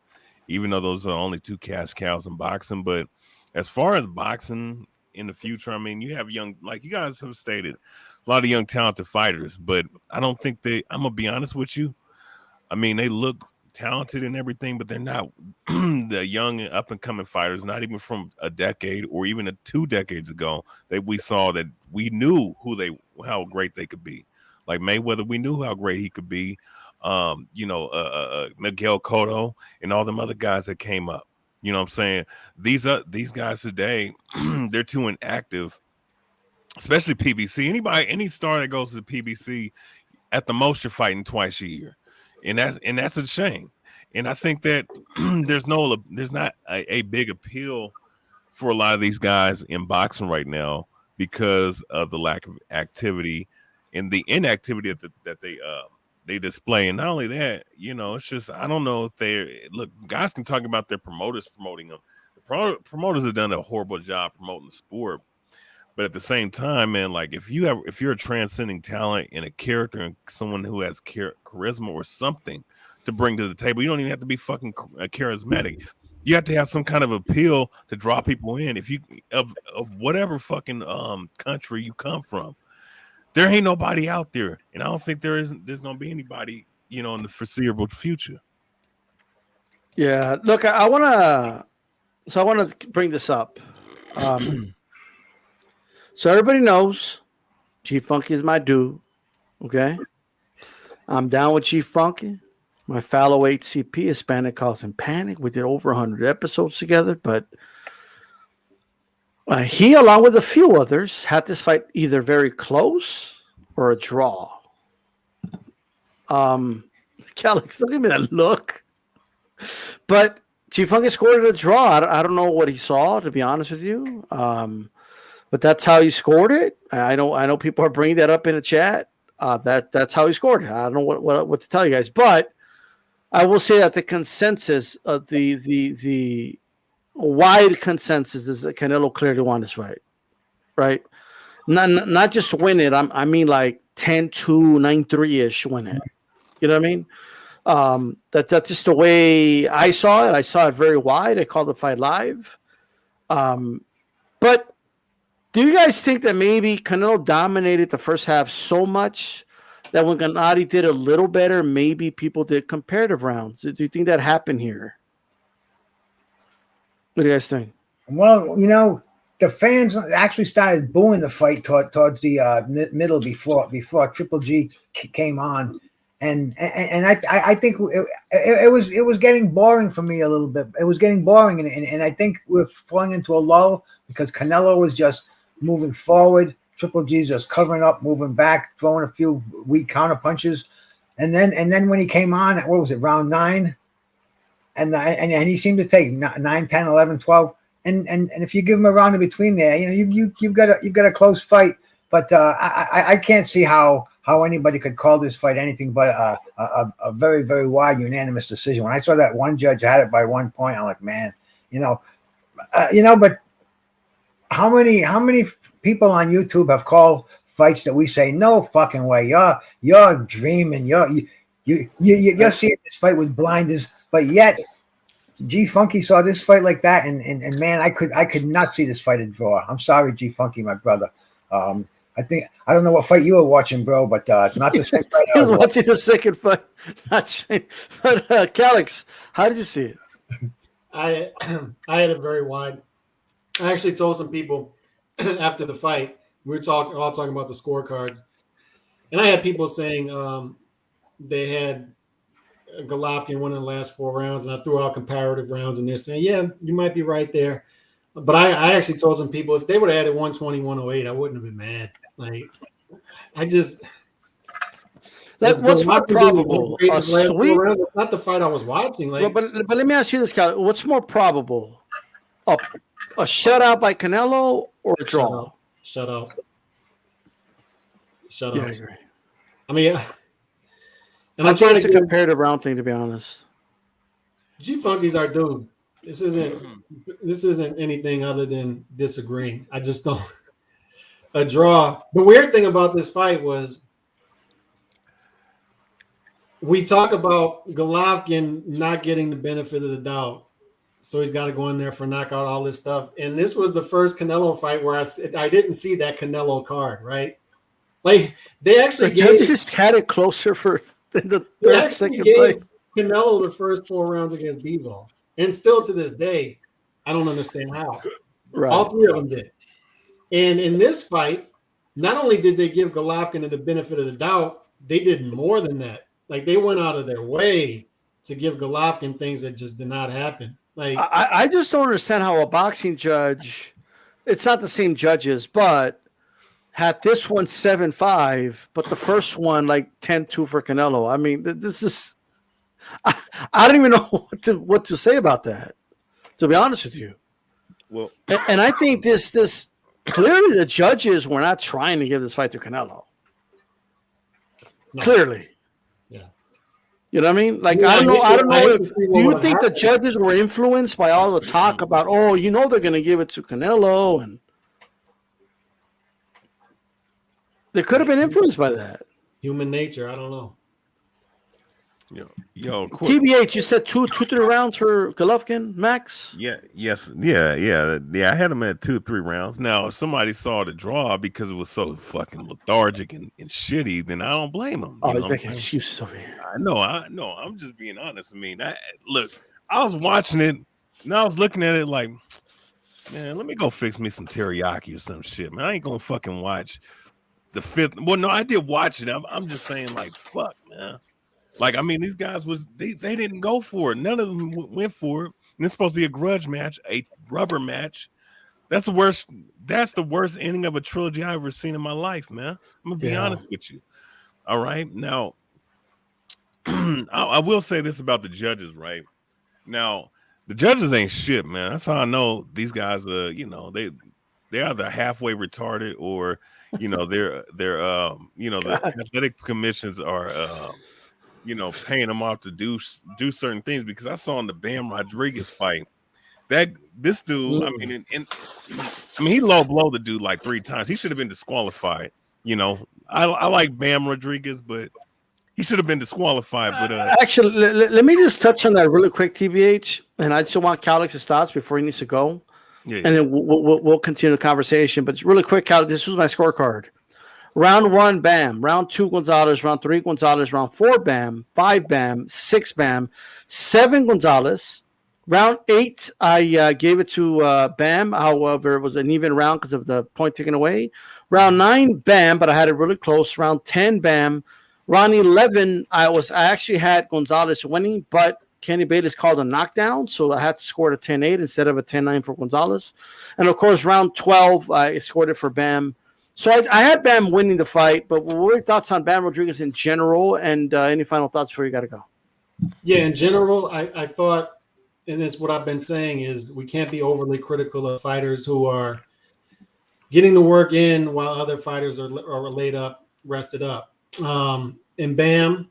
even though those are only two cash cows in boxing. But as far as boxing in the future, I mean, you have young, like you guys have stated, a lot of young talented fighters. But I don't think I'm gonna be honest with you. I mean, they look talented and everything, but they're not the young and up and coming fighters, not even from a decade or even 2 decades ago that we saw that we knew how great they could be. Like Mayweather, we knew how great he could be. Miguel Cotto and all them other guys that came up. You know what I'm saying? These guys today, they're too inactive, especially PBC. Any star that goes to PBC, at the most you're fighting twice a year. And that's a shame. And I think that there's not a big appeal for a lot of these guys in boxing right now because of the lack of activity and the inactivity that they display. And not only that, it's just I don't know if guys can talk about their promoters promoting them. The promoters have done a horrible job promoting the sport. But at the same time, man, like if you're a transcending talent and a character and someone who has charisma or something to bring to the table, you don't even have to be fucking charismatic. You have to have some kind of appeal to draw people in. If you of whatever fucking country you come from, there ain't nobody out there, and I don't think there's gonna be anybody, in the foreseeable future. Yeah, look, I want to bring this up. So everybody knows G-Funky is my dude, okay? I'm down with G-Funky. My Flyweight CP, Hispanic Causing Panic. We did over 100 episodes together, but he, along with a few others, had this fight either very close or a draw. Calix, look at me that look. But G-Funky scored a draw. I don't know what he saw, to be honest with you. But that's how he scored it. I know people are bringing that up in the chat. That's how he scored it. I don't know what to tell you guys, but I will say that the consensus of the wide consensus is that Canelo clearly won this fight, right? Not just win it. I mean like 10-2, 9-3-ish win it. You know what I mean? That's just the way I saw it. I saw it very wide. I called the fight live. But do you guys think that maybe Canelo dominated the first half so much that when Gennady did a little better, maybe people did comparative rounds? Do you think that happened here? What do you guys think? Well, the fans actually started booing the fight towards the middle before Triple G came on, and I think it was getting boring for me a little bit. It was getting boring, and I think we're falling into a lull because Canelo was just moving forward. Triple G's just covering up, moving back, throwing a few weak counter punches. And then when he came on, what was it, round 9? And he seemed to take 9, 10, 11, 12. And if you give him a round in between there, you've got a close fight. But I can't see how anybody could call this fight anything but a very, very wide unanimous decision. When I saw that one judge had it by 1 point, I'm like, man, but how many people on YouTube have called fights that we say no fucking way, you're dreaming, you're seeing this fight with blinders, but yet G-Funky saw this fight like that, and man, I could not see this fight a draw. I'm sorry, G-Funky, my brother. I don't know what fight you were watching, bro, but it's not the same fight. He was watching the second fight. But Calix, how did you see it? I had it very wide. I actually told some people after the fight, we were all talking about the scorecards, and I had people saying they had Golovkin winning the last 4 rounds, and I threw out comparative rounds, and they're saying, yeah, you might be right there. But I actually told some people if they would have added 120, 108, I wouldn't have been mad. Like, I just – what's more probable? A sweep? Rounds, not the fight I was watching. Like, but let me ask you this, Cal. What's more probable? A shutout by Canelo or a draw? Shut up. Yeah, I agree. I mean, and I I'm think trying it's to a give comparative round thing, to be honest. G-Funky's our dude. This isn't anything other than disagreeing. I just don't a draw. The weird thing about this fight was we talk about Golovkin not getting the benefit of the doubt. So he's got to go in there for knockout, all this stuff. And this was the first Canelo fight where I didn't see that Canelo card, right? Like they actually The judges had it closer for the third, second fight. Canelo the first 4 rounds against Bivol. And still to this day, I don't understand how. Right. All 3 of them did. And in this fight, not only did they give Golovkin the benefit of the doubt, they did more than that. Like they went out of their way to give Golovkin things that just did not happen. Like I just don't understand how a boxing judge, it's not the same judges, but had this one 7-5, but the first one like 10-2 for Canelo. I mean, this is I don't even know what to say about that, to be honest with you. Well, and I think this clearly the judges were not trying to give this fight to Canelo. No. Clearly. Yeah. You know what I mean? Like, Yeah, I don't know if do do you think the judges were influenced by all the talk about, oh, you know, they're going to give it to Canelo, and they could have been influenced by that. Human nature, I don't know. Yo, quick. TBH, you said 2-3 rounds for Golovkin, Max? Yeah, I had him at 2-3 rounds. Now, if somebody saw the draw because it was so fucking lethargic and shitty, then I don't blame him. Oh, he's making excuses over here. I know. I'm just being honest. I mean, look, I was watching it and I was looking at it like, man, let me go fix me some teriyaki or some shit, man. I ain't gonna fucking watch the 5th. Well, no, I did watch it. I'm just saying, like, fuck, man. Like, I mean, these guys they didn't go for it. None of them went for it. And it's supposed to be a grudge match, a rubber match. That's the worst ending of a trilogy I've ever seen in my life, man. I'm gonna be honest with you. All right. Now, I will say this about the judges, right? Now, the judges ain't shit, man. That's how I know these guys are, you know, they're either halfway retarded or, you know, they're you know, the athletic commissions are you know, paying them off to do certain things, because I saw in the Bam Rodriguez fight that this dude, I mean, he low blow the dude like 3 times. He should have been disqualified. You know, I like Bam Rodriguez, but he should have been disqualified. But actually, let me just touch on that really quick, TBH, and I just want Calix's thoughts before he needs to go, and then we'll continue the conversation. But really quick, Calix, this was my scorecard. Round 1, Bam. Round 2, Gonzalez. Round 3, Gonzalez. Round 4, Bam. 5, Bam. 6, Bam. 7, Gonzalez. Round 8, I gave it to Bam. However, it was an even round because of the point taken away. Round 9, Bam, but I had it really close. Round 10, Bam. Round 11, I actually had Gonzalez winning, but Kenny Bayless called a knockdown, so I had to score it a 10-8 instead of a 10-9 for Gonzalez. And, of course, round 12, I scored it for Bam. So I had Bam winning the fight, but what were your thoughts on Bam Rodriguez in general, and any final thoughts before you got to go? Yeah, in general, I thought, and it's what I've been saying, is we can't be overly critical of fighters who are getting the work in while other fighters are laid up, rested up. And Bam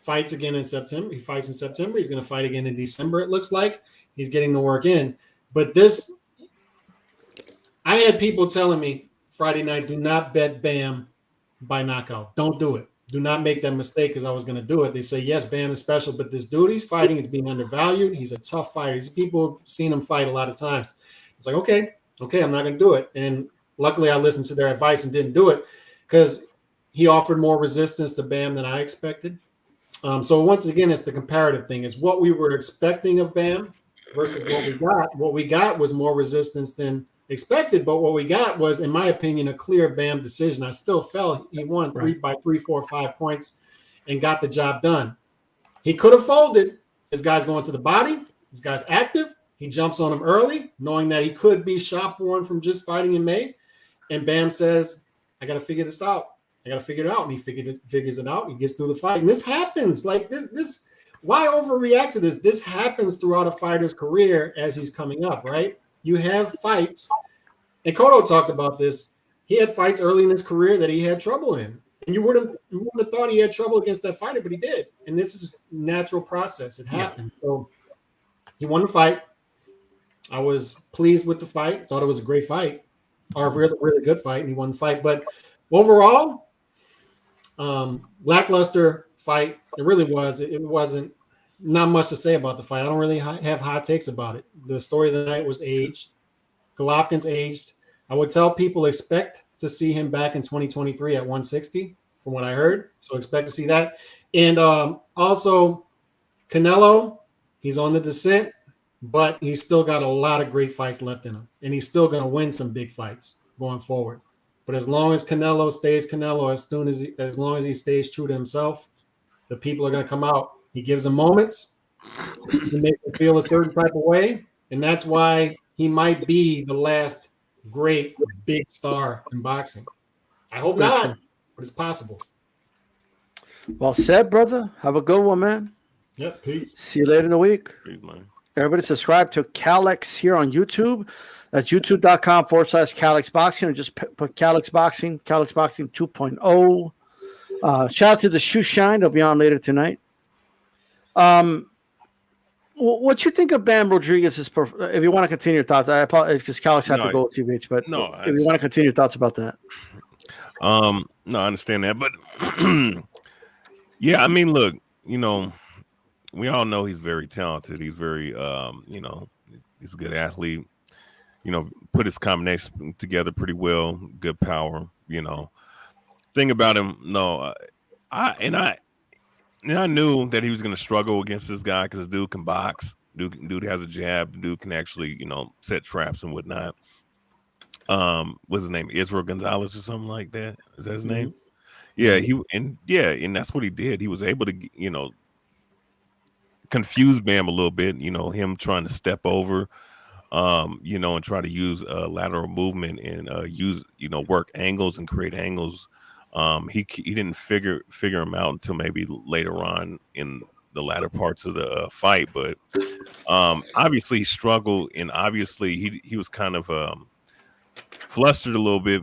fights again in September. He fights in September. He's going to fight again in December, it looks like. He's getting the work in. But I had people telling me Friday night, do not bet Bam by knockout. Don't do it. Do not make that mistake, because I was going to do it. They say, yes, Bam is special, but this dude he's fighting is being undervalued. He's a tough fighter. People have seen him fight a lot of times. It's like, okay, I'm not going to do it. And luckily I listened to their advice and didn't do it, because he offered more resistance to Bam than I expected. So once again, it's the comparative thing. It's what we were expecting of Bam versus what we got. What we got was more resistance than expected, but what we got was, in my opinion, a clear Bam decision. I still felt he won 3 by 3, 4, 5 points and got the job done. He could have folded. This guy's going to the body. This guy's active. He jumps on him early, knowing that he could be shop worn from just fighting in May. And Bam says, I got to figure this out. I got to figure it out. And he figures it out. He gets through the fight. And this happens. Like this, why overreact to this? This happens throughout a fighter's career as he's coming up, right? you have fights, and Cotto talked about this. He had fights early in his career that he had trouble in. And you wouldn't have thought he had trouble against that fighter, but he did. And this is natural process. It happens. So he won the fight. I was pleased with the fight. Thought it was a great fight, or a really, really good fight, and he won the fight. But overall, lackluster fight. It really was. It wasn't not much to say about the fight. I don't really have hot takes about it. The story of the night was aged. Golovkin's aged. I would tell people expect to see him back in 2023 at 160, from what I heard. So expect to see that. And also, Canelo, he's on the descent, but he's still got a lot of great fights left in him. And he's still going to win some big fights going forward. But as long as Canelo stays Canelo, as long as he stays true to himself, the people are going to come out. He gives them moments. He makes them feel a certain type of way. And that's why he might be the last great big star in boxing. I hope not, but it's possible. Well said, brother. Have a good one, man. Yep, peace. See you later in the week. Peace, man. Everybody subscribe to Calix here on YouTube. That's youtube.com/Calix Boxing, or just put Calix Boxing 2.0. Shout out to the Shoe Shine. They'll be on later tonight. What you think of Bam Rodriguez's? If you want to continue your thoughts, I apologize because Calix had to go with TBH. But if you want to continue your thoughts about that, no, I understand that, but yeah, I mean, look, we all know he's very talented. He's very, he's a good athlete. Put his combination together pretty well. Good power. Thing about him, I knew that he was going to struggle against this guy because the dude can box. Dude has a jab. The dude can actually, set traps and whatnot. What's his name? Israel Gonzalez or something like that. Is that his name? Yeah, and that's what he did. He was able to, confuse Bam a little bit. Him trying to step over, and try to use lateral movement and use, work angles and create angles. He didn't figure him out until maybe later on in the latter parts of the fight, but obviously he struggled, and obviously he was kind of flustered a little bit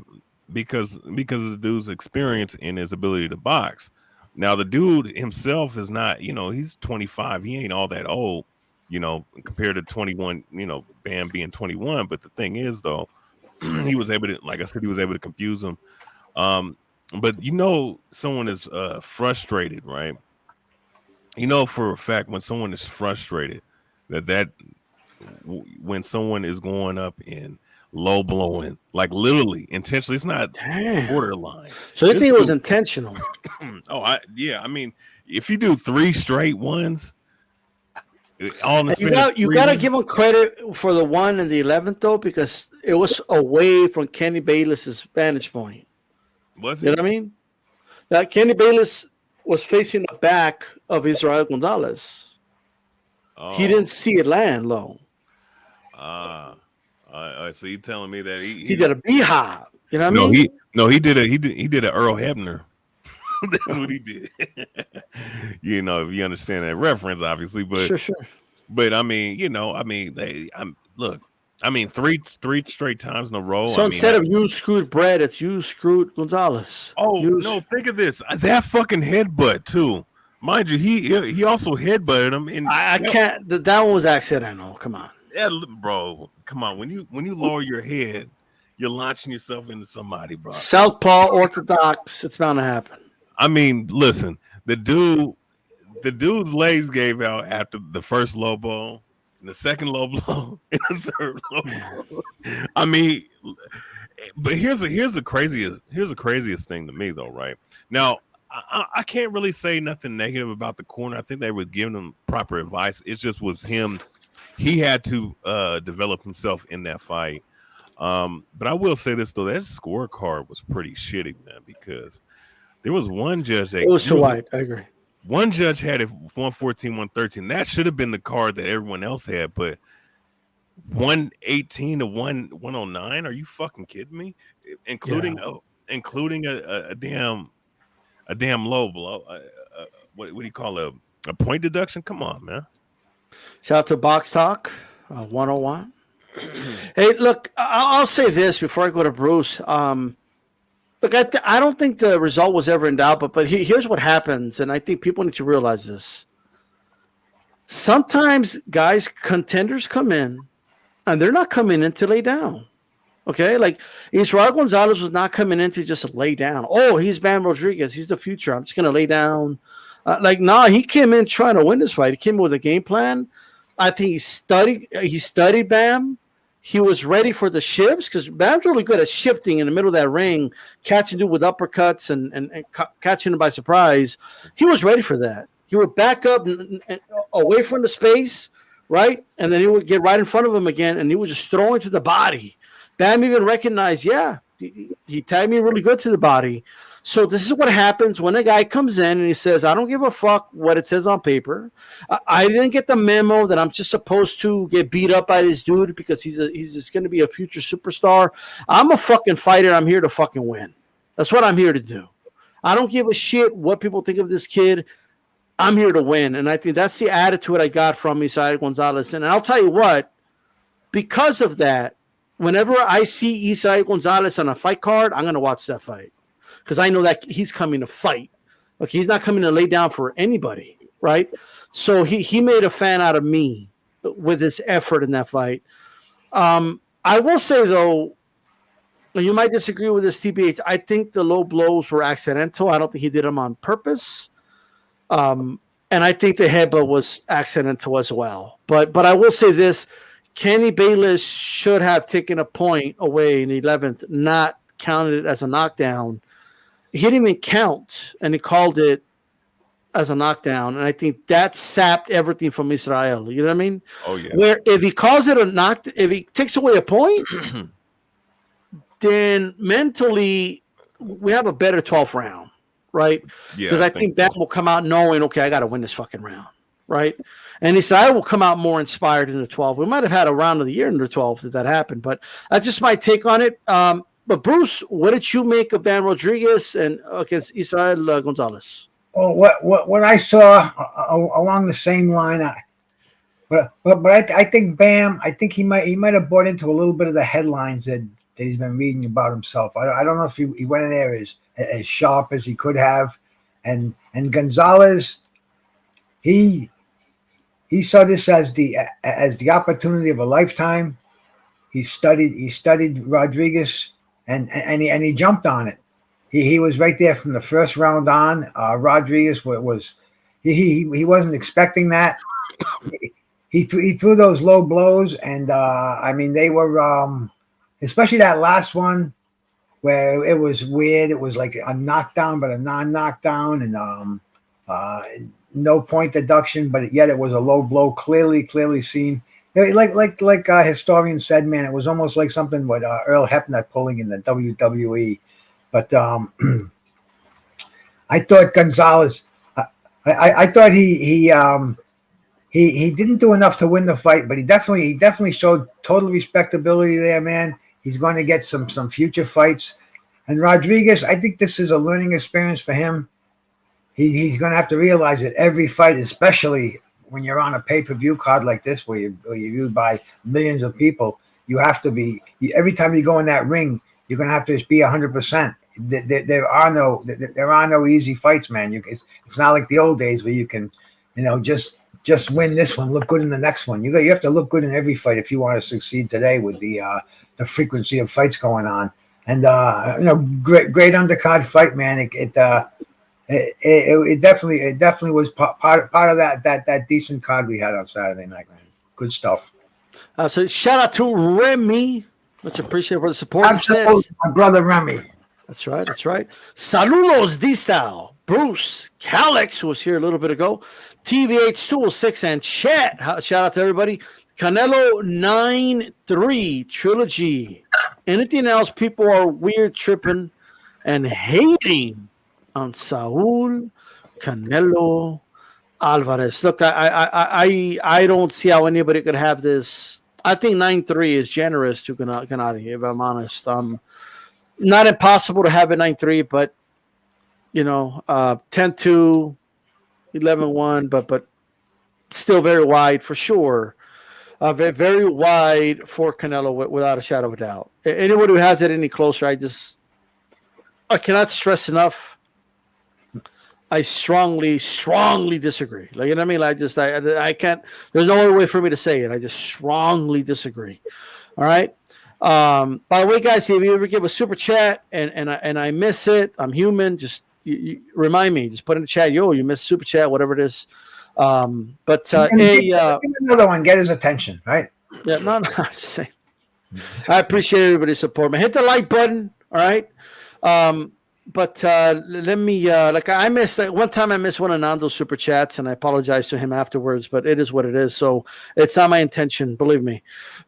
because of the dude's experience and his ability to box. Now the dude himself is not, he's 25. He ain't all that old, compared to 21. Bam being 21. But the thing is, though, he was able to, like I said, he was able to confuse him. But someone is frustrated, right? For a fact when someone is frustrated that when someone is going up and low blowing, like literally intentionally, it's not borderline. So you think it was intentional? I mean, if you do 3 straight ones, you got to give him credit for the 1 and the 11th though, because it was away from Kenny Bayless's vantage point. Was it? You know what I mean? That Kenny Bayless was facing the back of Israel Gonzalez. He didn't see it land low. So you telling me that he did a beehive? You know what I mean? He did a Earl Hebner. That's what he did. If you understand that reference, obviously, but sure. But I mean, look. I mean, three straight times in a row. So instead of you screwed Brett, it's you screwed Gonzalez. No, think of this. That fucking headbutt too. Mind you, he also headbutted him. And I can't. That one was accidental. Come on. Yeah, bro. Come on. When you lower your head, you're launching yourself into somebody, bro. Southpaw orthodox. It's bound to happen. I mean, listen. The dude's legs gave out after the first low blow. And the second low blow, and the third low blow. I mean, but here's the craziest thing to me though, right? Now, I can't really say nothing negative about the corner. I think they were giving him proper advice. It just was him. He had to develop himself in that fight. But I will say this though, that scorecard was pretty shitty, man, because there was one judge that it was too wide. I agree. One judge had it 114, 113. That should have been the card that everyone else had, but 118 to 109. Are you fucking kidding me? Including a damn low blow. What do you call a point deduction? Come on, man. Shout out to Box Talk 101. Hey, look, I'll say this before I go to Bruce. Look, I don't think the result was ever in doubt, but here's what happens, and I think people need to realize this. Sometimes contenders come in, and they're not coming in to lay down. Okay, like Israel Gonzalez was not coming in to just lay down. Oh, he's Bam Rodriguez. He's the future. I'm just going to lay down. He came in trying to win this fight. He came in with a game plan. I think he studied Bam. He was ready for the shifts because Bam's really good at shifting in the middle of that ring, catching dude with uppercuts and catching him by surprise. He was ready for that. He would back up and away from the space, right? And then he would get right in front of him again, and he would just throw into the body. Bam even recognized, he tagged me really good to the body. So this is what happens when a guy comes in and he says, I don't give a fuck what it says on paper. I didn't get the memo that I'm just supposed to get beat up by this dude because he's just going to be a future superstar. I'm a fucking fighter. I'm here to fucking win. That's what I'm here to do. I don't give a shit what people think of this kid. I'm here to win. And I think that's the attitude I got from Israel Gonzalez. And I'll tell you what, because of that, whenever I see Israel Gonzalez on a fight card, I'm going to watch that fight. Because I know that he's coming to fight. Like, he's not coming to lay down for anybody, right? So he made a fan out of me with his effort in that fight. I will say, though, you might disagree with this, TBH. I think the low blows were accidental. I don't think he did them on purpose. And I think the headbutt was accidental as well. But I will say this. Kenny Bayless should have taken a point away in the 11th, not counted it as a knockdown. He didn't even count, and he called it as a knockdown. And I think that sapped everything from Israel. You know what I mean? Oh, yeah. Where if he calls it if he takes away a point, then mentally we have a better 12th round, right? Because I think Bam will come out knowing, okay, I got to win this fucking round, right? And Israel will come out more inspired in the 12th. We might have had a round of the year in the 12th if that happened, but that's just my take on it. But Bruce, what did you make of Bam Rodriguez and against Israel Gonzalez? Well, what I saw along the same line, but I think Bam, I think he might have bought into a little bit of the headlines that he's been reading about himself. I don't know if he went in there as sharp as he could have, and Gonzalez, he saw this as the opportunity of a lifetime. He studied Rodriguez. And he jumped on it. He was right there from the first round on. Rodriguez he wasn't expecting that. He threw those low blows, and I mean they were especially that last one where it was weird. It was like a knockdown, but a non-knockdown, and no point deduction, but yet it was a low blow, clearly seen. Like a historian said, man, it was almost like something with Earl Hebner pulling in the WWE. But I thought Gonzalez, I thought he didn't do enough to win the fight, but he definitely showed total respectability there, man. He's going to get some future fights. And Rodriguez, I think this is a learning experience for him. He's going to have to realize that every fight, especially when you're on a pay-per-view card like this, where you're viewed by millions of people, you have to be. Every time you go in that ring, you're going to have to just be 100%. There are no easy fights, man. It's not like the old days where you can, just win this one, look good in the next one. You have to look good in every fight if you want to succeed today with the frequency of fights going on. And great undercard fight, man. It definitely was part of that decent card we had on Saturday night, man. Good stuff. So shout out to Remy. Much appreciated for the support. My brother Remy. That's right. Saludos Distao. Bruce, Calix, who was here a little bit ago. TVH206 and Chet. Shout out to everybody. Canelo 9-3 trilogy. Anything else? People are weird, tripping, and hating on Saul Canelo Alvarez. Look, I don't see how anybody could have this. I think 9-3 is generous to Gennady, if I'm honest. Not impossible to have it 9-3, but 10-2, 11-1, but still very wide for sure. very, very wide for Canelo without a shadow of a doubt. Anybody who has it any closer, I cannot stress enough. I strongly disagree. Like, you know what I mean? Like, I can't. There's no other way for me to say it. I just strongly disagree. All right. By the way, guys, if you ever give a super chat and I miss it, I'm human. Just you remind me. Just put in the chat. Yo, you missed super chat, whatever it is. Give another one. Get his attention, right? Yeah. No. I'm just saying. I appreciate everybody's support, man. Hit the like button. All right. But let me I missed one time. I missed one of Nando's super chats, and I apologize to him afterwards. But it is what it is. So it's not my intention, believe me.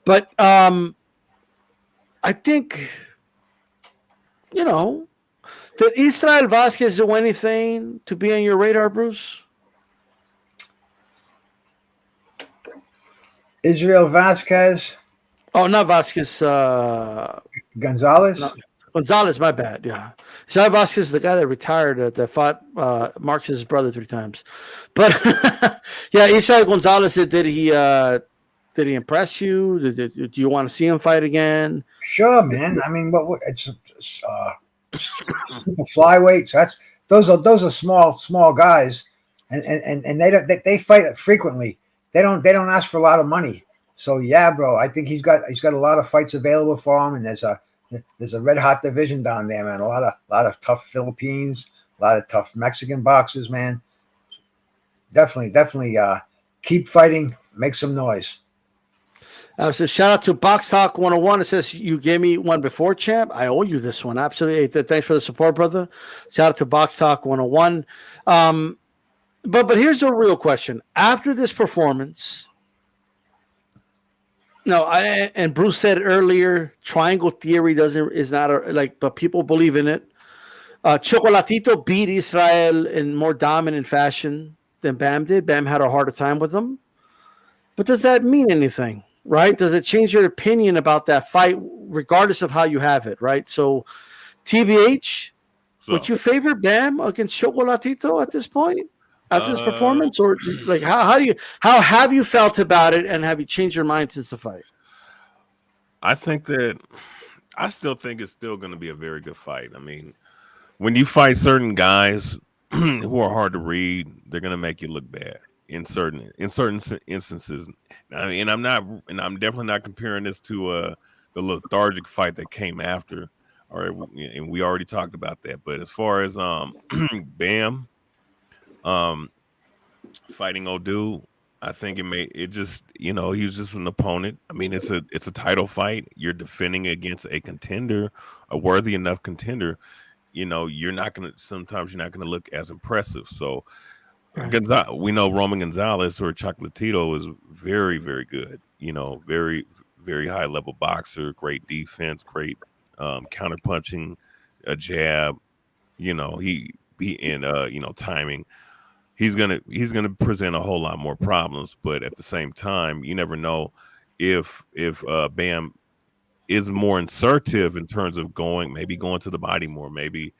But I think did Israel Vasquez do anything to be on your radar, Bruce? Israel Vasquez. Oh, not Vasquez. Gonzalez. No. Gonzalez, my bad. Yeah, Israel Vasquez is the guy that retired that fought Marcus's brother 3 times. But yeah, Israel Gonzalez, did he impress you? Do you want to see him fight again? Sure, man. I mean, it's super flyweights. Those are small guys, and they fight frequently. They don't ask for a lot of money. So yeah, bro, I think he's got a lot of fights available for him, and there's a red hot division down there, man. A lot of tough Philippines, a lot of tough Mexican boxers, man. Definitely keep fighting, make some noise. So shout out to Box Talk 101. It says you gave me one before, champ. I owe you this one. Absolutely. Thanks for the support, brother. Shout out to Box Talk 101. But here's the real question. After this performance, and Bruce said earlier, triangle theory but people believe in it. Chocolatito beat Israel in more dominant fashion than Bam did. Bam had a harder time with him. But does that mean anything, right? Does it change your opinion about that fight, regardless of how you have it, right? So, TBH, would you favor Bam against Chocolatito at this point? After this performance, or like how have you felt about it, and have you changed your mind since the fight? I still think it's still going to be a very good fight. I mean, when you fight certain guys who are hard to read, they're going to make you look bad in certain instances. I mean, I'm definitely not comparing this to the lethargic fight that came after. And we already talked about that. But as far as Bam. Fighting Odu, I think he was just an opponent. I mean, it's a title fight. You're defending against a contender, a worthy enough contender. Sometimes you're not gonna look as impressive. So right. We know Roman Gonzalez or Chocolatito is very, very good. Very, very high level boxer, great defense, great counter punching, a jab. Timing. He's gonna present a whole lot more problems, but at the same time, you never know if Bam is more assertive in terms of going to the body more, maybe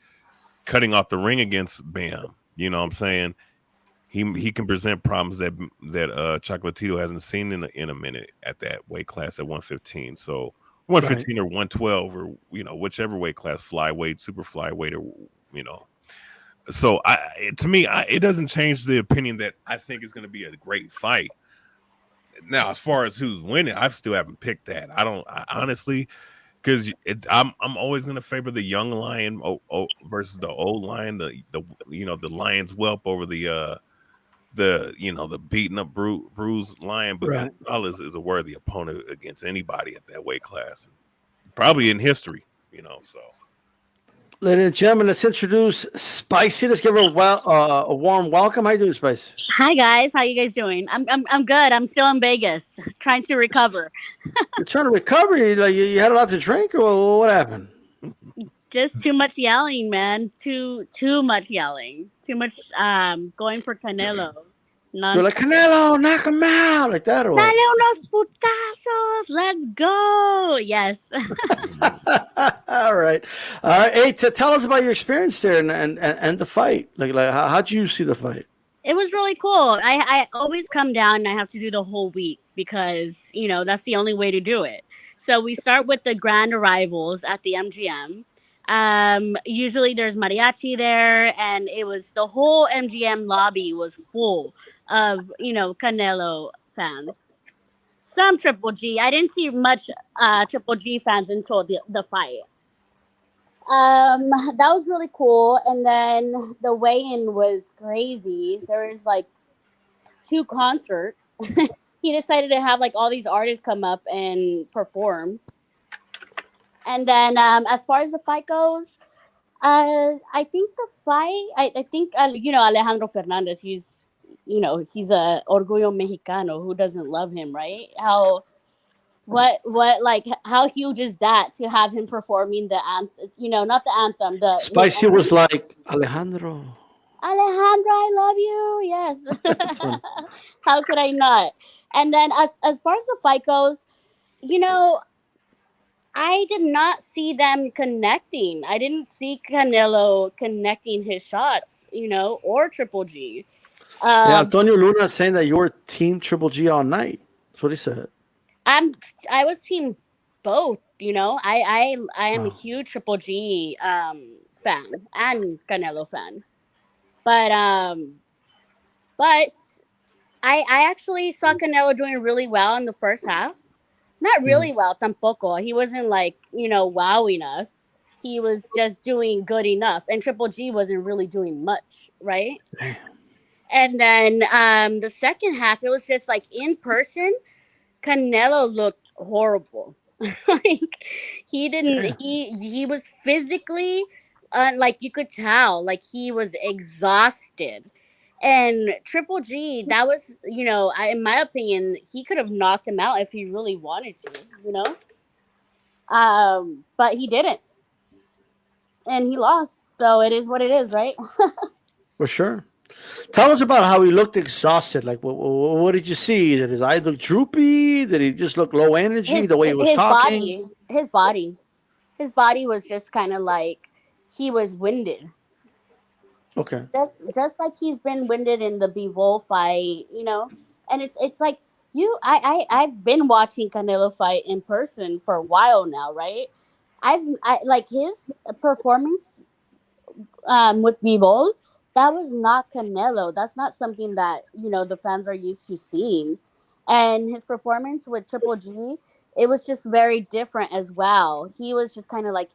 cutting off the ring against Bam. You know what I'm saying? He can present problems that Chocolatito hasn't seen in a minute at that weight class at 115. So 115 right. Or 112 or whichever weight class, flyweight, super flyweight, or So it doesn't change the opinion that I think it's going to be a great fight. Now, as far as who's winning, I still haven't picked that. I honestly, because I'm always going to favor the young lion versus the old lion, the lion's whelp over the beaten up bruised lion. But right. Gonzalez is a worthy opponent against anybody at that weight class, probably in history. So. Ladies and gentlemen, let's introduce Spicy. Let's give her a warm welcome. How you doing, Spicy? Hi guys, how you guys doing? I'm good. I'm still in Vegas, trying to recover. You're trying to recover? You had a lot to drink, or what happened? Just too much yelling, man. Too much yelling. Too much going for Canelo. You're like, Canelo, knock him out, like that, or Dale unos putazos, let's go. Yes. All right. Hey, tell us about your experience there and the fight. Like how'd you see the fight? It was really cool. I always come down and I have to do the whole week because, that's the only way to do it. So we start with the grand arrivals at the MGM. Usually there's mariachi there, and it was the whole MGM lobby was full of, Canelo fans. Some Triple G. I didn't see much Triple G fans until the fight. That was really cool. And then the weigh-in was crazy. There was like 2 concerts. He decided to have like all these artists come up and perform. And then as far as the fight goes, I think the fight. I think Alejandro Fernandez. He's a orgullo mexicano. Who doesn't love him, right? How huge is that to have him performing the anthem? Not the anthem. Spicy was like, Alejandro, I love you. Yes. How could I not? And then as far as the fight goes, I did not see them connecting. I didn't see Canelo connecting his shots, or Triple G. yeah, Antonio Luna saying that you were team Triple G all night. That's what he said. I was team both. I am a huge Triple G fan and Canelo fan, but I actually saw Canelo doing really well in the first half. Not really well, tampoco. He wasn't wowing us. He was just doing good enough, and Triple G wasn't really doing much, right? And then the second half, it was just like in person. Canelo looked horrible. He didn't. He was physically, you could tell, like he was exhausted. And Triple G, that was, in my opinion, he could have knocked him out if he really wanted to, but he didn't, and he lost. So it is what it is, right? For sure. Tell us about how he looked exhausted. Like, what did you see? Did his eyes look droopy? Did he just look low energy? The way he was talking? His body was just kind of like he was winded. Okay. Just like he's been winded in the Bivol fight, and it's like I've been watching Canelo fight in person for a while now, right? I like his performance with Bivol. That was not Canelo. That's not something that the fans are used to seeing, and his performance with Triple G, it was just very different as well. He was just kind of like,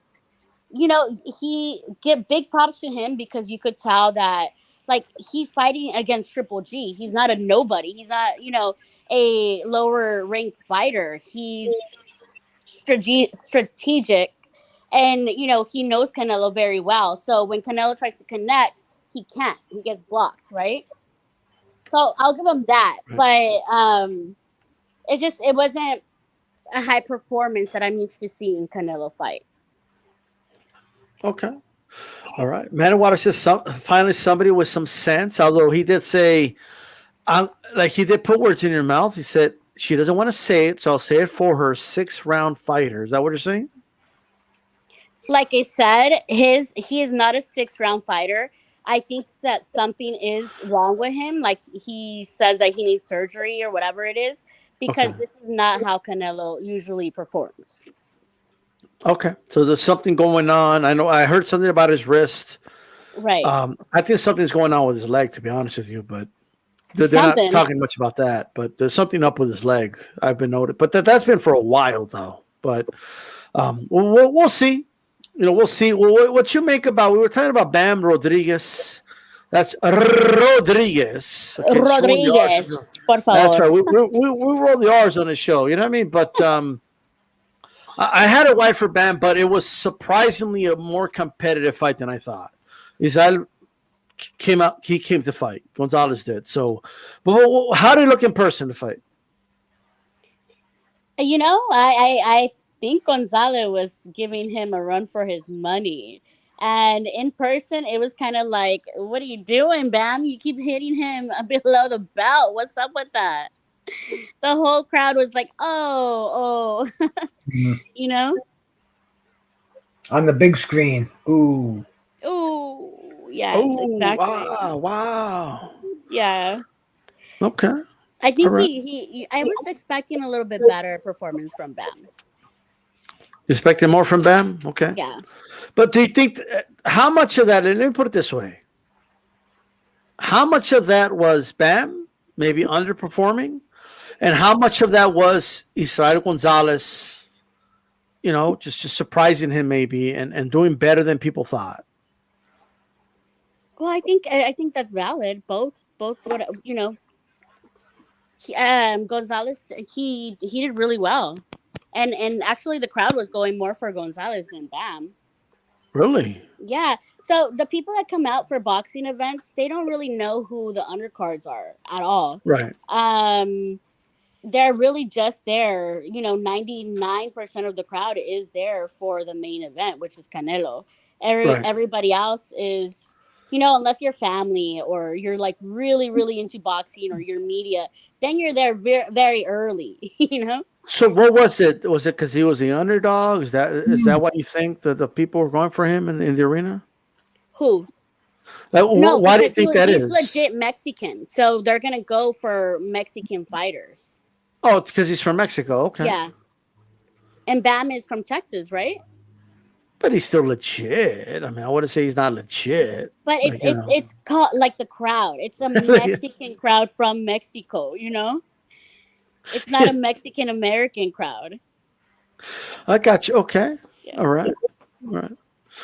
he get big props to him because you could tell that like he's fighting against Triple G. He's not a nobody. He's not, a lower ranked fighter. He's strategic, and he knows Canelo very well. So when Canelo tries to connect, he can't. He gets blocked, right? So I'll give him that. But it wasn't a high performance that I'm used to seeing Canelo fight. Okay. All right. Manawater says finally somebody with some sense, although he did say, he did put words in your mouth. He said she doesn't want to say it, so I'll say it for her. 6-round fighter. Is that what you're saying? Like I said, he is not a 6-round fighter. I think that something is wrong with him. Like he says that he needs surgery or whatever it is, because this is not how Canelo usually performs. Okay, so there's something going on. I know I heard something about his wrist. Right. I think something's going on with his leg, to be honest with you, but they're not talking much about that. But there's something up with his leg. I've been noted, but that's been for a while though. But we'll see. We'll see. What you make about? We were talking about Bam Rodriguez. That's Rodriguez. Okay, Rodriguez, por favor. That's right. We roll the R's on the show. You know what I mean? But I had a white for Bam, but it was surprisingly a more competitive fight than I thought. Israel came out. He came to fight. Gonzalez did. So, but how did he look in person to fight? I think Gonzalez was giving him a run for his money. And in person, it was kind of like, what are you doing, Bam? You keep hitting him below the belt. What's up with that? The whole crowd was like, oh. On the big screen. Ooh. Yes, exactly. Wow. Yeah. Okay. I think All right. I was expecting a little bit better performance from Bam. You expecting more from Bam? Okay. Yeah. But do you think how much of that? And let me put it this way: how much of that was Bam maybe underperforming, and how much of that was Israel Gonzalez? Just surprising him maybe and doing better than people thought. Well, I think that's valid. Both what Gonzalez he did really well, and actually the crowd was going more for Gonzalez than Bam. Really? Yeah. So the people that come out for boxing events, they don't really know who the undercards are at all. Right. They're really just there. 99% of the crowd is there for the main event, which is Canelo. Right. Everybody else is, unless you're family or you're like really, really into boxing or your media, then you're there very, very early. So what was it? Was it because he was the underdog? Is that what you think that the people were going for him in the arena? Who? Like, No, why do you because think that he's is? legit Mexican, so they're gonna go for Mexican fighters. Oh, because he's from Mexico. Okay. Yeah, and Bam is from Texas, right? But he's still legit. I mean, I wouldn't say he's not legit. But Like, it's called like the crowd. It's a Mexican crowd from Mexico. It's not a Mexican American crowd. I got you. Okay. Yeah. All right. All right.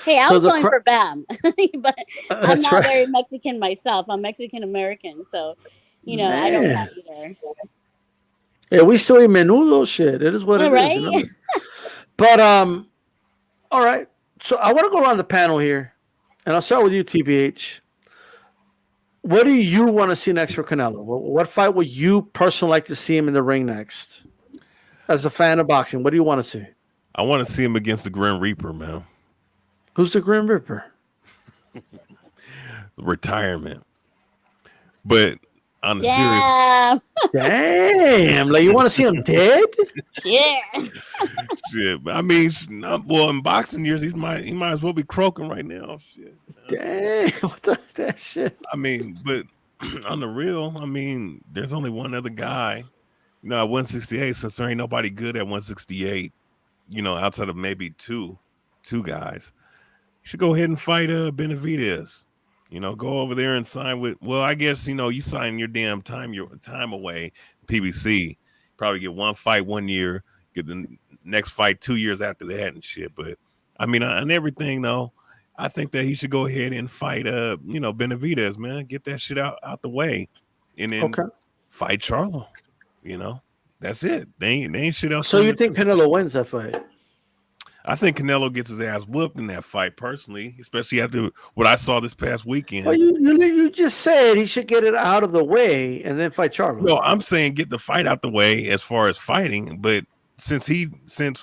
Hey, I So was the going for Bam, but I'm That's not right. very Mexican myself. I'm Mexican American, so I don't Man. have either. Yeah, we still eat menudo shit. It is what it is. Right? But all right. So I want to go around the panel here, and I'll start with you, TBH. What do you want to see next for Canelo? What fight would you personally like to see him in the ring next? As a fan of boxing, what do you want to see? I want to see him against the Grim Reaper, man. Who's the Grim Reaper? Retirement. But on the Yeah. Damn, like you want to see him dead? Yeah. shit. I mean, well, in boxing years, he might as well be croaking right now. Shit. Damn, what that shit? I mean, but on the real, I mean, there's only one other guy, at 168, since there ain't nobody good at 168, outside of maybe two guys. You should go ahead and fight Benavidez. Go over there and sign with. Well, I guess you sign your time away. PBC probably get one fight 1 year, get the next fight 2 years after that and shit. But I mean, on everything though, I think that he should go ahead and fight Benavidez, man. Get that shit out the way, and then fight Charlo. That's it. They ain't shit else. So you think Canelo wins that fight? I think Canelo gets his ass whooped in that fight, personally, especially after what I saw this past weekend. Well, you just said he should get it out of the way and then fight Charlo. No, I'm saying get the fight out the way as far as fighting, but since for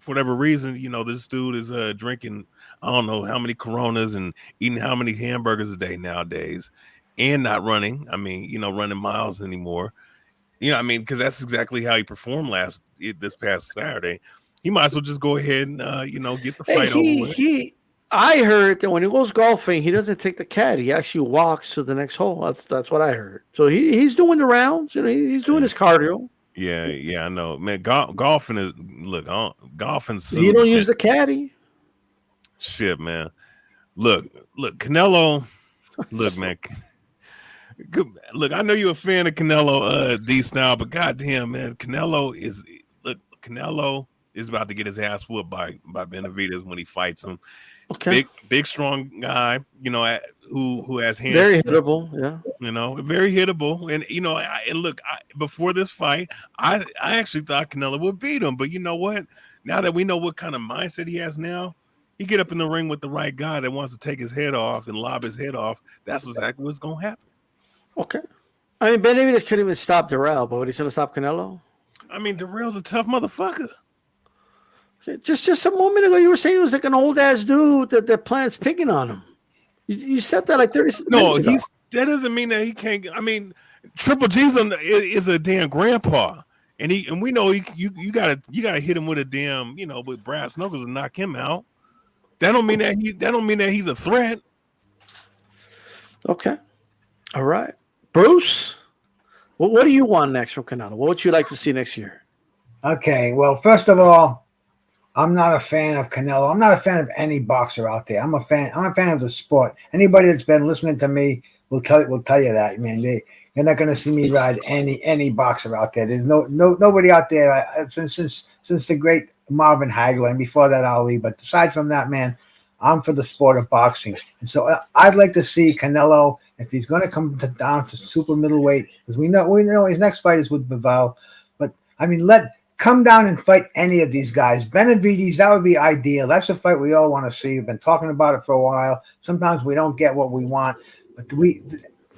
whatever reason, this dude is drinking I don't know how many Coronas and eating how many hamburgers a day nowadays, and not running. I mean, running miles anymore. Because that's exactly how he performed this past Saturday. He might as well just go ahead and get the fight over with. I heard that when he goes golfing, he doesn't take the caddy. He actually walks to the next hole. That's what I heard. So he's doing the rounds. He's doing his cardio. Yeah, I know, man. Golfing is golfing. You don't use the caddy. Shit, man. Look, Canelo. Look, man. Look, I know you're a fan of Canelo, D Style, but goddamn, man, Canelo is about to get his ass whooped by Benavidez when he fights him. Okay. Big, strong guy, who has hands. Very hittable, yeah. Very hittable. And look, before this fight, I actually thought Canelo would beat him. But you know what? Now that we know what kind of mindset he has now, he get up in the ring with the right guy that wants to take his head off and lob his head off. That's exactly what's going to happen. Okay. I mean, Benavidez couldn't even stop Darrell, but he's going to stop Canelo? I mean, Darrell's a tough motherfucker. Just a moment ago, you were saying he was like an old ass dude that the plant's picking on him. You said that like 30 minutes ago. That doesn't mean that he can't. I mean, Triple G's is a damn grandpa, and we know you gotta hit him with a damn with brass knuckles and knock him out. That don't mean that he's a threat. Okay, all right. Bruce, what do you want next from Canelo? What would you like to see next year? Okay, well, first of all, I'm not a fan of Canelo. I'm not a fan of any boxer out there. I'm a fan of the sport. Anybody that's been listening to me will tell you that, man. You're not going to see me ride any boxer out there. There's nobody out there since the great Marvin Hagler and before that Ali. But aside from that, man, I'm for the sport of boxing. And so I'd like to see Canelo, if he's going to come down to super middleweight, because we know his next fight is with Bivol. But I mean, come down and fight any of these guys. Benavidez, that would be ideal. That's a fight we all want to see. We've been talking about it for a while. Sometimes we don't get what we want, but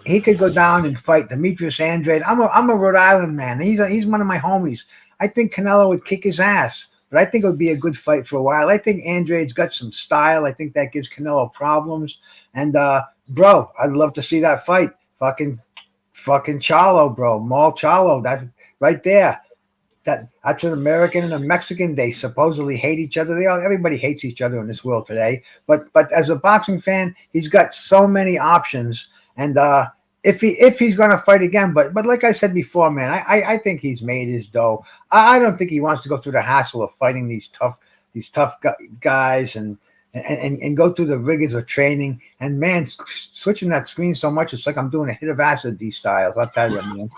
he could go down and fight Demetrius Andrade. I'm a Rhode Island man. He's one of my homies. I think Canelo would kick his ass, but I think it would be a good fight for a while. I think Andrade's got some style. I think that gives Canelo problems. And bro, I'd love to see that fight. Fucking Charlo, bro. Maul Charlo. That right there. That's an American and a Mexican. They supposedly hate each other. Everybody hates each other in this world today. But as a boxing fan, he's got so many options. And if he's going to fight again, but like I said before, man, I think he's made his dough. I don't think he wants to go through the hassle of fighting these tough guys and go through the rigors of training. And man, switching that screen so much, it's like I'm doing a hit of acid. These styles, I'll tell you, man.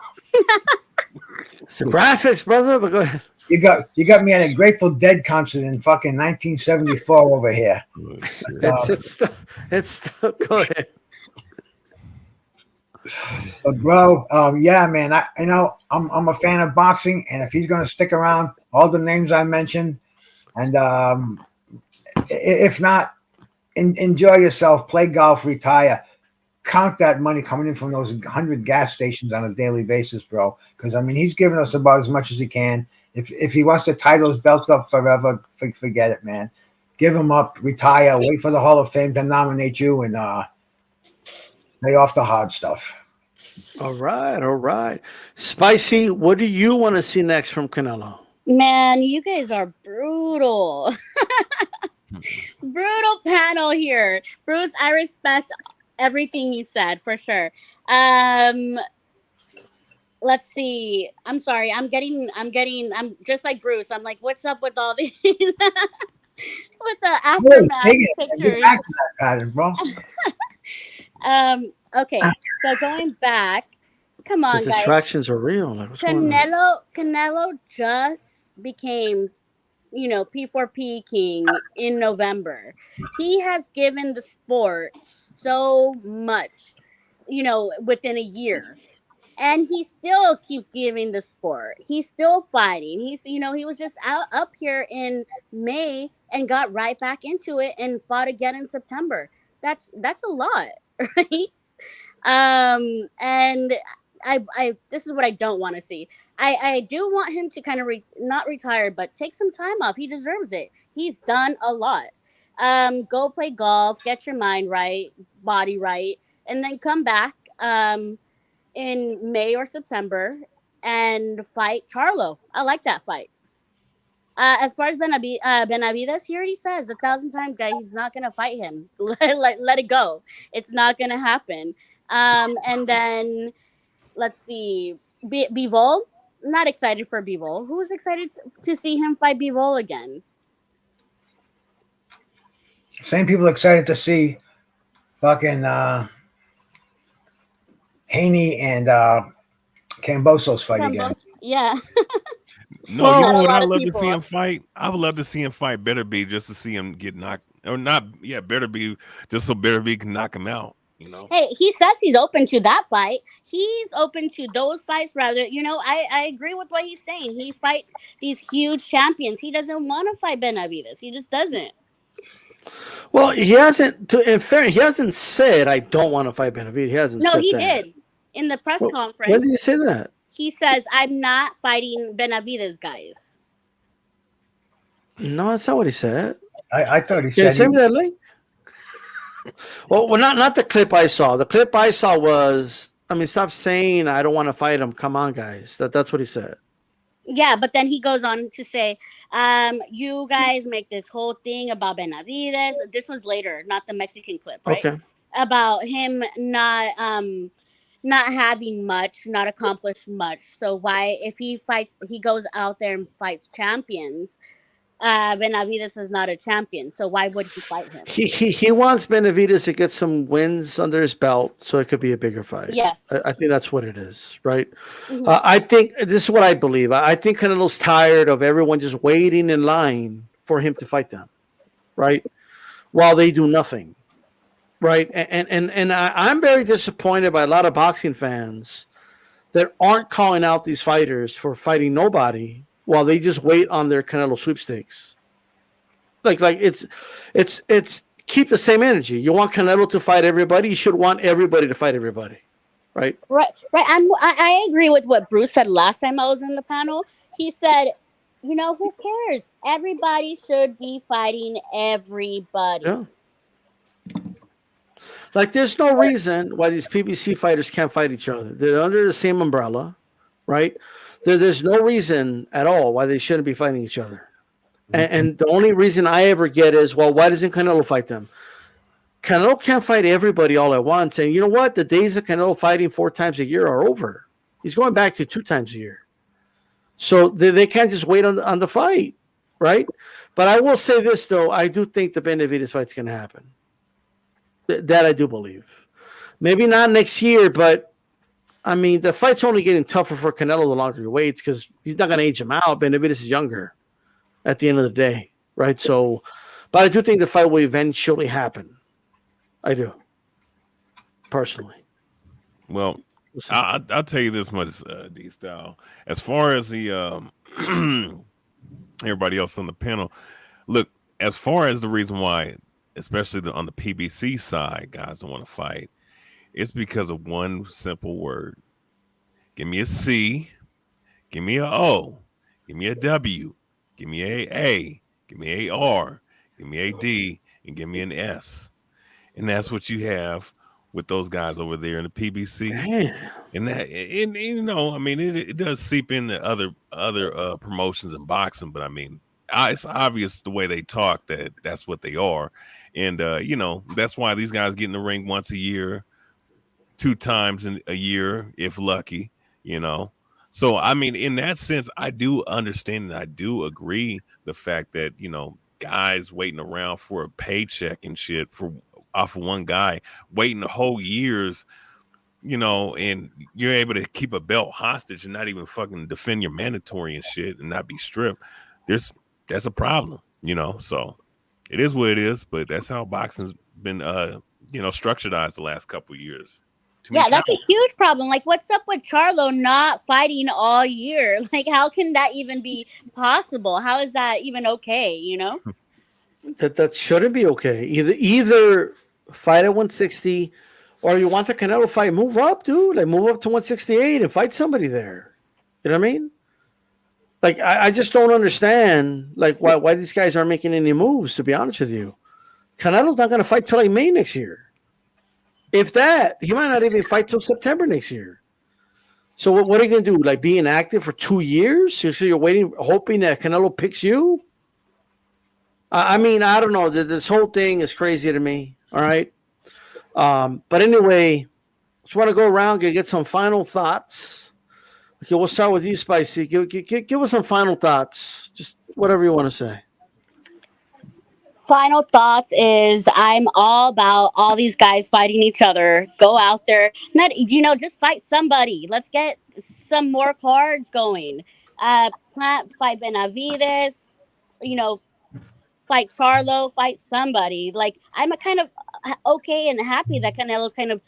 It's the graphics, brother. But go ahead. You got me at a Grateful Dead concert in fucking 1974 over here. It's go ahead. But bro, yeah, man, I'm a fan of boxing, and if he's gonna stick around, all the names I mentioned, and if not, enjoy yourself, play golf, retire. Count that money coming in from those 100 gas stations on a daily basis, bro. Because I mean, he's giving us about as much as he can. If he wants to tie those belts up forever, forget it, man. Give him up, retire, wait for the Hall of Fame to nominate you, and lay off the hard stuff. All right. Spicy, what do you want to see next from Canelo? Man, you guys are brutal. Brutal panel here. Bruce, I respect everything you said for sure. Let's see. I'm sorry. I'm just like Bruce. I'm like, what's up with all these with the aftermath pictures? Get back to that pattern, bro. Okay. So going back, come on, the distractions are real. Like, Canelo just became, P4P king in November. He has given the sport so much, within a year. And he still keeps giving the sport. He's still fighting. He was just up here in May and got right back into it and fought again in September. That's a lot, right? And I this is what I don't want to see. I do want him to kind of not retire, but take some time off. He deserves it. He's done a lot. Go play golf, get your mind right, body right, and then come back in May or September and fight Charlo. I like that fight. As far as Benavidez, he already says 1,000 times, guys, he's not gonna fight him. Let it go. It's not gonna happen. And then let's see, Bivol. Not excited for Bivol. Who's excited to see him fight Bivol again? Same people excited to see fucking Haney and Cambosos fight again. Yeah. No, you know what I'd love to see him fight? I would love to see him fight Better Be, just to see him get knocked, or not. Yeah, Better Be, just so Better Be can knock him out. Hey, he says he's open to that fight. He's open to those fights rather. I agree with what he's saying. He fights these huge champions. He doesn't want to fight Benavidez. He just doesn't. Well, he hasn't. In fairness, he hasn't said I don't want to fight Benavidez. He hasn't. No, said he that. did in the press conference. When did he say that? He says I'm not fighting Benavidez, guys. No, that's not what he said. I thought he Can you said. send me that link? Well, not the clip I saw. The clip I saw was, stop saying I don't want to fight him. Come on, guys. That's what he said. Yeah, but then he goes on to say, you guys make this whole thing about Benavidez. This was later, not the Mexican clip, right? Okay. About him not not having much, not accomplished much. So why, if he goes out there and fights champions, Benavides is not a champion. So why would he fight him? He wants Benavides to get some wins under his belt so it could be a bigger fight. Yes. I think that's what it is, right? Mhm. I think this is what I believe. I think Canelo's tired of everyone just waiting in line for him to fight them, right? While they do nothing, right? And I'm very disappointed by a lot of boxing fans that aren't calling out these fighters for fighting nobody while they just wait on their Canelo sweepstakes. Like it's keep the same energy. You want Canelo to fight everybody, you should want everybody to fight everybody, right? Right. I agree with what Bruce said last time I was in the panel. He said, who cares? Everybody should be fighting everybody. Yeah. Like, there's no reason why these PBC fighters can't fight each other. They're under the same umbrella, right? There's no reason at all why they shouldn't be fighting each other. And the only reason I ever get is, well, why doesn't Canelo fight them? Canelo can't fight everybody all at once. And you know what? The days of Canelo fighting 4 times a year are over. He's going back to 2 times a year. So they can't just wait on the fight, right? But I will say this, though. I do think the Benavides fight's going to happen. That I do believe. Maybe not next year, but, I mean, the fight's only getting tougher for Canelo the longer he waits because he's not going to age him out. Benavides is younger at the end of the day, right? So, but I do think the fight will eventually happen. I do, personally. Well, I'll tell you this much, D-Style. As far as the everybody else on the panel, look, as far as the reason why, especially on the PBC side, guys don't want to fight, it's because of one simple word. Give me a C, give me a O, give me a W, give me a A, give me a R, give me a D, and give me an S. And that's what you have with those guys over there in the PBC. Man. And that, and I mean, it does seep into other promotions in boxing, but I mean, it's obvious the way they talk that that's what they are. And, that's why these guys get in the ring once a year, 2 times in a year, if lucky, So, I mean, in that sense, I do understand and I do agree the fact that, guys waiting around for a paycheck and shit off of one guy, waiting the whole years, and you're able to keep a belt hostage and not even fucking defend your mandatory and shit and not be stripped. That's a problem, so it is what it is, but that's how boxing's been, structuredized the last couple of years. Yeah, that's a huge problem. Like, what's up with Charlo not fighting all year? Like, how can that even be possible? How is that even okay, That shouldn't be okay. Either fight at 160 or you want the Canelo fight, move up, dude. Like, move up to 168 and fight somebody there. You know what I mean? Like, I just don't understand, like, why these guys aren't making any moves, to be honest with you. Canelo's not going to fight till like May next year. If that, he might not even fight till September next year. So what are you going to do? Like, be inactive for 2 years? So you're waiting, hoping that Canelo picks you? I mean, I don't know. This whole thing is crazy to me. All right. But anyway, just want to go around and get some final thoughts. Okay, we'll start with you, Spicy. Give us some final thoughts. Just whatever you want to say. Final thoughts is I'm all about all these guys fighting each other. Go out there, just fight somebody. Let's get some more cards going. Plant, fight Benavides, fight Charlo, fight somebody. Like, I'm a kind of okay and happy that Canelo's kind of,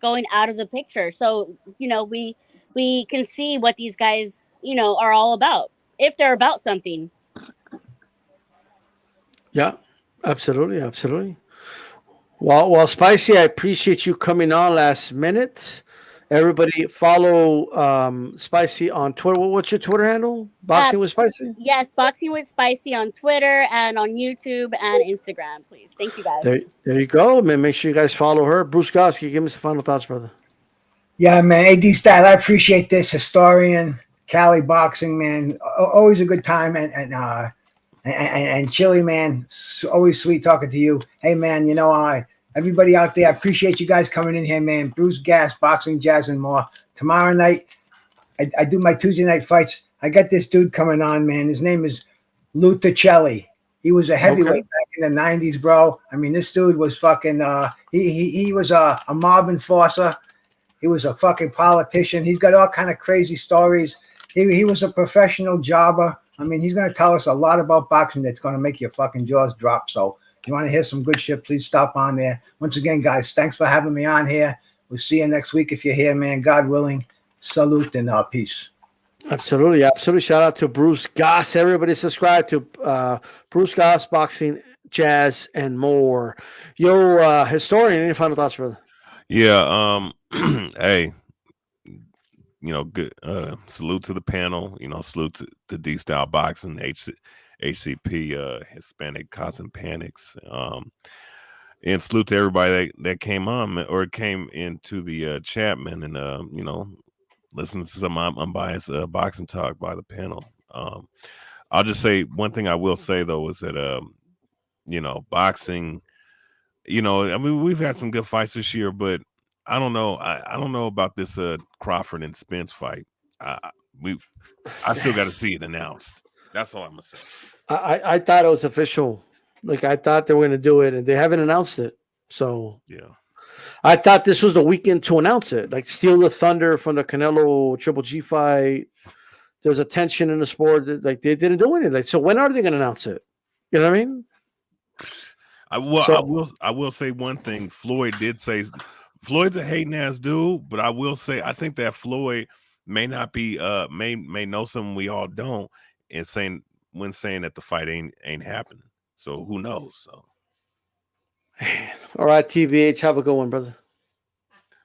going out of the picture. So, we can see what these guys, are all about, if they're about something. Yeah, absolutely. Well, Spicy, I appreciate you coming on last minute. Everybody follow Spicy on Twitter. What's your Twitter handle? Boxing with Spicy? Yes, Boxing with Spicy on Twitter and on YouTube and Instagram, please. Thank you, guys. There you go, man. Make sure you guys follow her. Bruce Goski, give me some final thoughts, brother. Yeah, man. AD Style, I appreciate this. Historian, Cali boxing, man. Always a good time. And Chili, man, always sweet talking to you. Hey, man, Everybody out there, I appreciate you guys coming in here, man. Bruce Gas, Boxing, Jazz, and more. Tomorrow night, I do my Tuesday night fights. I got this dude coming on, man. His name is Lou Ticelli. He was a heavyweight back in the 90s, bro. I mean, this dude was fucking, he was a mob enforcer. He was a fucking politician. He's got all kind of crazy stories. He was a professional jobber. I mean, he's going to tell us a lot about boxing that's going to make your fucking jaws drop. So if you want to hear some good shit, please stop on there. Once again, guys, thanks for having me on here. We'll see you next week if you're here, man. God willing. Salute and peace. Absolutely. Absolutely. Shout out to Bruce Goss. Everybody subscribe to Bruce Goss, Boxing, Jazz, and more. Yo, historian, any final thoughts, brother? Yeah. Hey, good. Salute to the panel. Salute to D Style Boxing, HCP, Hispanic Cousin Panics. And salute to everybody that came on or came into the chat, man, and listen to some unbiased boxing talk by the panel. I'll just say one thing I will say though is that boxing, I mean, we've had some good fights this year, but I don't know. I don't know about this Crawford and Spence fight. I still got to see it announced. That's all I'm gonna say. I thought it was official. Like I thought they were gonna do it, and they haven't announced it. So yeah, I thought this was the weekend to announce it. Like steal the thunder from the Canelo Triple G fight. There's a tension in the sport that, like, they didn't do anything. Like, so when are they gonna announce it? You know what I mean? I will say one thing. Floyd did say Floyd's a hating ass dude, but I will say I think that Floyd may not be may know something we all don't, and saying that the fight ain't happening. So who knows? So all right, TBH, have a good one, brother.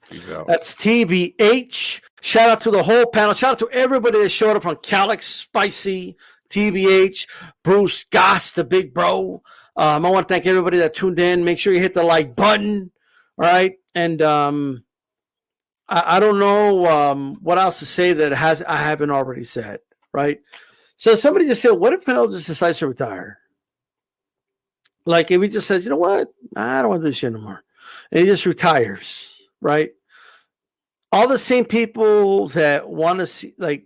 Peace out. That's TBH. Shout out to the whole panel. Shout out to everybody that showed up from Calix, Spicy, TBH, Bruce Goss, the big bro. I want to thank everybody that tuned in. Make sure you hit the like button. All right. And I don't know what else to say that I haven't already said. Right. So somebody just said, what if Canelo just decides to retire? Like if he just says, you know what? I don't want to do this shit anymore. And he just retires. Right. All the same people that want to see, like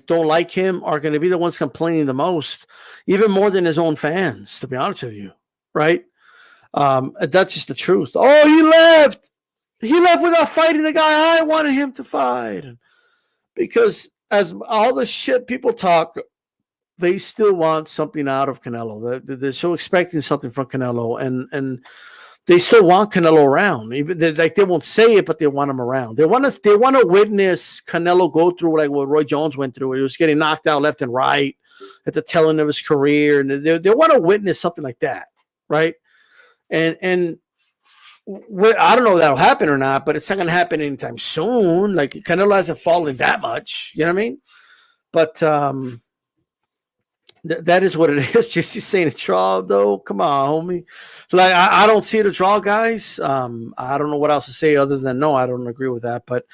don't like him are going to be the ones complaining the most, even more than his own fans, to be honest with you. Right. That's just the truth. Oh, he left. He left without fighting the guy I wanted him to fight. Because as all the shit people talk, they still want something out of Canelo. They're so expecting something from Canelo, and they still want Canelo around. Even they won't say it, but they want him around. They want to witness Canelo go through like what Roy Jones went through. He was getting knocked out left and right at the tail end of his career, and they want to witness something like that, right? And I don't know if that'll happen or not, but it's not going to happen anytime soon. Like Canelo hasn't fallen that much, you know what I mean? But that is what it is. Just saying a draw, though. Come on, homie. Like I don't see it a draw, guys. I don't know what else to say other than no, I don't agree with that. But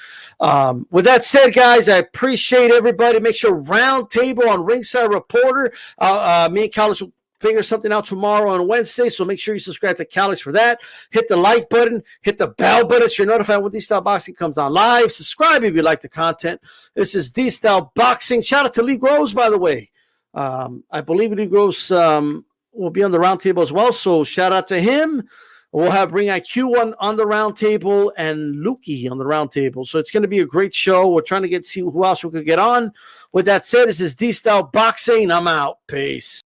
with that said, guys, I appreciate everybody. Make sure Round Table on Ringside Reporter. Me and Calix will figure something out tomorrow on Wednesday, so make sure you subscribe to Calix for that. Hit the like button, hit the bell button so you're notified when D-Style Boxing comes on live. Subscribe if you like the content. This is D-Style Boxing. Shout out to Lee Groves, by the way. I believe Lee Groves will be on the round table as well, so shout out to him. We'll have Ring IQ on the round table and Lukey on the round table. So it's going to be a great show. We're trying to see who else we could get on. With that said, this is D-Style Boxing. I'm out. Peace.